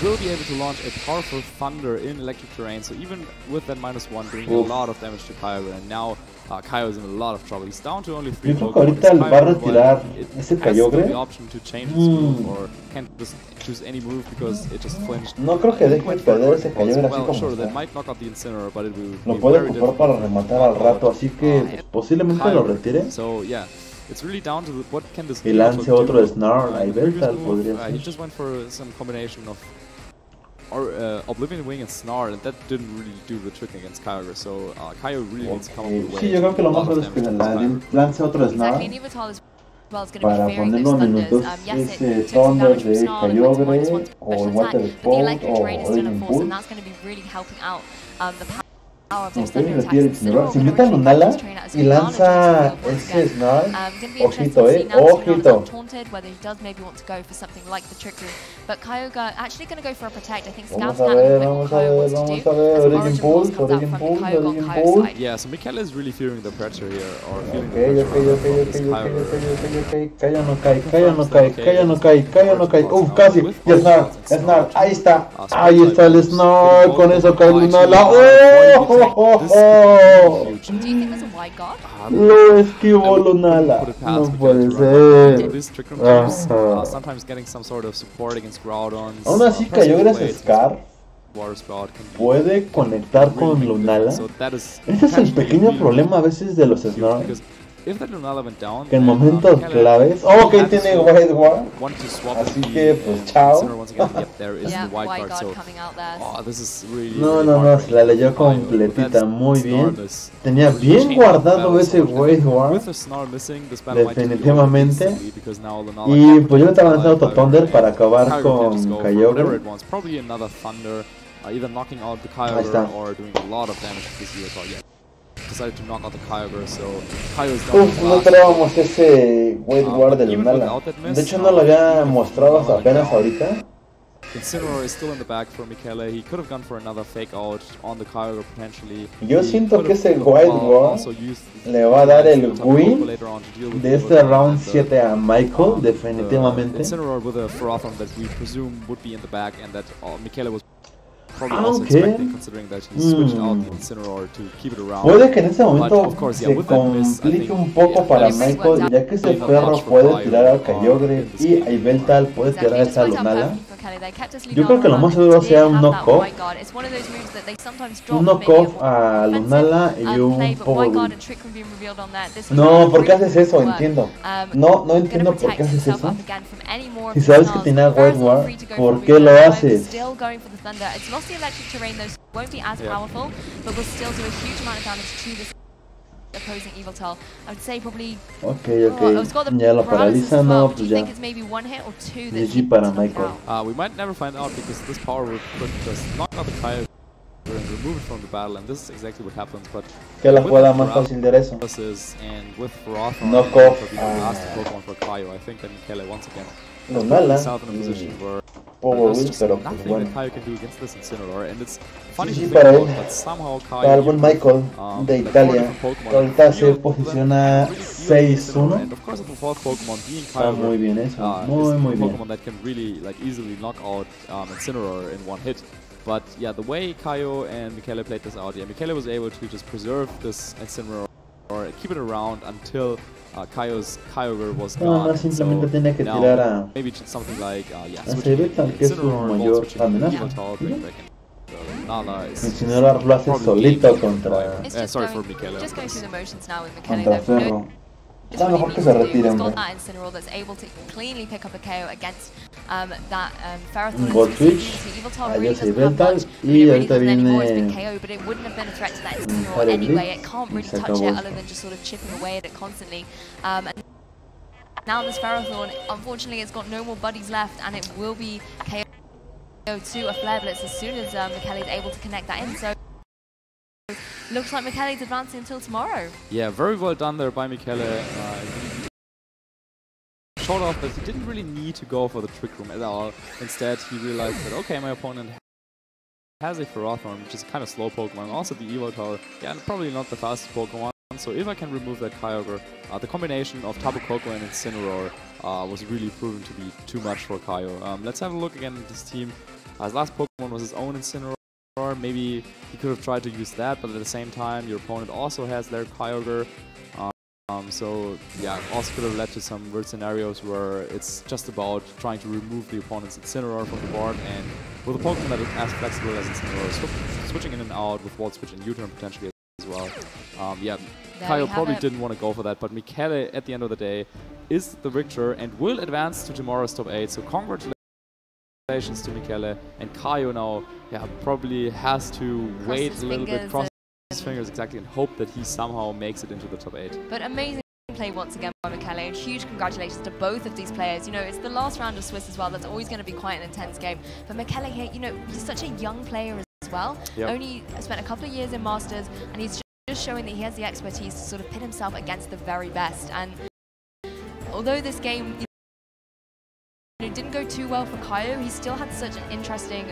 will be able to launch a powerful Thunder in electric terrain. So even with that -1 doing a lot of damage to Kyogre, and now Kaio is in a lot of trouble. He's down to only 3 Yo creo que Pokemon. ahorita va a retirar ese Has Kyogre. the option to change his move or can't just choose any move because it just flinched. No creo que deje perder ese Kyogre así como Sure, that está. might knock out the Incineroar, but it will Lo be puede very ocupar para rematar al rato, así que pues, posiblemente lo retire. So yeah, it's really down to what can this Y lance Evoltol otro do. Snarl, ahí The previous Veltal move, podría he ser. just went for some combination of Oblivion Wing and Snarl, and that didn't really do the trick against Kyogre. So Kaio really needs to come up with a way. Sí, yo creo que lo más probable es que lance otro Snarl para ponerlo en minutos ese Thunder de Kyogre o el Water Sport o el Impulse. Retira el Incineroar. Si mete a Lunala y lanza ese Snarl, ojito, ojito. Vamos a ver, Origin Pulse, Origin Pulse, Origin Pulse. Yeah, so Michaela is really feeling the pressure here, or feeling the pressure Ok. Kaio no cae, Kaio no cae, Kaio no cae, Kaio no cae. Casi. Y Snarl, Snarl, ahí está. Ahí está el Snarl, con eso cae Lunala. Lo esquivó Lunala. No puede ser. Sometimes getting some sort of support against Groudons. Aún así, Kyogre Scar puede conectar con Lunala. Ese es el pequeño problema a veces de los Snarl. Que en momentos claves. Ok, tiene White Guard. Así que, pues, chao. No, se la leyó completita. Muy bien. Tenía bien guardado ese White Guard. Definitivamente. Y pues yo le estaba lanzando otro Thunder para acabar con Kyogre. Either knocking out the Ahí Kyogre está. or doing a lot of damage to this Evoltol. Yeah. Decided to knock out the Kyogre, so Kaio is down. No esperábamos ese White Guard de Lunala. De hecho no lo había mostrado hasta apenas ahorita. Incineroar is still in the back for Michele. He could have gone for another fake out on the Kyogre potentially. Yo siento que ese White Guard le va a dar el win de este round 7 a Michael, definitivamente. Incineroar with a Ferrothorn that we presume would be in the back and that Michele was probably also expecting, considering that he switched out the Incineroar to keep it around. Puede que en ese momento se complique un poco para Michael, ya que ese perro puede tirar al Kyogre y a Veltal puede tirar a esa Lunala. Yo creo que lo más seguro sea un knockoff. Un knockoff a Lunala y un Power. No, ¿por qué haces eso? Entiendo. No entiendo por qué haces eso. Si sabes que tiene White Guard, ¿por qué lo haces? Ok, ya lo paraliza, no, pues ya. GG para Michael. We might never find out because this power could just knock out the Kyogre and remove it from the battle, and this is exactly what happens. But Que la jugada más fácil de eso. And with Ferrothorn, Knock off the last Pokemon for Kaio, I think that Michele once again Lunala. himself in a position where Power there's Wheel, just pero pues nothing bueno. that Kaio can do against this Incineroar, and it's funny to GG think para about, él. but somehow Para Kaio el buen Michael de Italia. Ahorita se posiciona 6-1. and of course the fourth Pokemon being Está muy Kyogre bien eso, is muy a bien. Pokemon that can really like easily knock out Incineroar in one hit. But yeah, the way Kaio and Michele played this out, yeah, Michele was able to just preserve this Incineroar or keep it around until Kaio's Kyogre was No, gone. simplemente So tiene que now tirar a maybe something like yeah, a switching Veltal, que es su Incineroar, mayor switching amenaza. Evoltol, bring back in Nala is Incineroar lo hace probably solito game contra sorry for Michele. Just going through the motions now with Michele. contra Ferro. Está mejor que se retire, He's hombre. got that Incineroar that's able to cleanly pick up a KO against that Ferrothorn. Un Gold Switch. Adiós y Veltal. Y ahorita viene KO, but it wouldn't have been a threat to that Incineroar Harry anyway. Blitz. It can't Y really se touch acabó it esto. other than just sort of chipping away at it constantly. And now this Ferrothorn, unfortunately, it's got no more buddies left, and it will be KO to a Flare Blitz as soon as Michele is able to connect that in. So looks like Michele's advancing until tomorrow. Yeah, very well done there by Michele. Showed off that he didn't really need to go for the Trick Room at all. Instead, he realized that, okay, my opponent has a Ferrothorn, which is kind of slow Pokemon. Also, the Evoltol, yeah, probably not the fastest Pokemon. So if I can remove that Kyogre, the combination of Tapu Koko and Incineroar was really proven to be too much for Kaio. Let's have a look again at this team. His last Pokemon was his own Incineroar. Maybe he could have tried to use that, but at the same time, your opponent also has their Kyogre. So yeah, also could have led to some weird scenarios where it's just about trying to remove the opponent's Incineroar from the board, and with a Pokemon that is as flexible as Incineroar, switching in and out with Volt Switch and U-turn potentially as well. Yeah, Kaio probably didn't want to go for that, but Michele at the end of the day is the victor and will advance to tomorrow's top 8. So congratulations to Michele, and Kaio now probably has to wait a little bit, cross his fingers exactly, and hope that he somehow makes it into the top 8. But amazing play once again by Michele, and huge congratulations to both of these players. You know, it's the last round of Swiss as well. That's always going to be quite an intense game. But Michele here, you know, he's such a young player as well. Yep. Only spent a couple of years in Masters, and he's just showing that he has the expertise to sort of pit himself against the very best. And although this game didn't go too well for Kaio, he still had such an interesting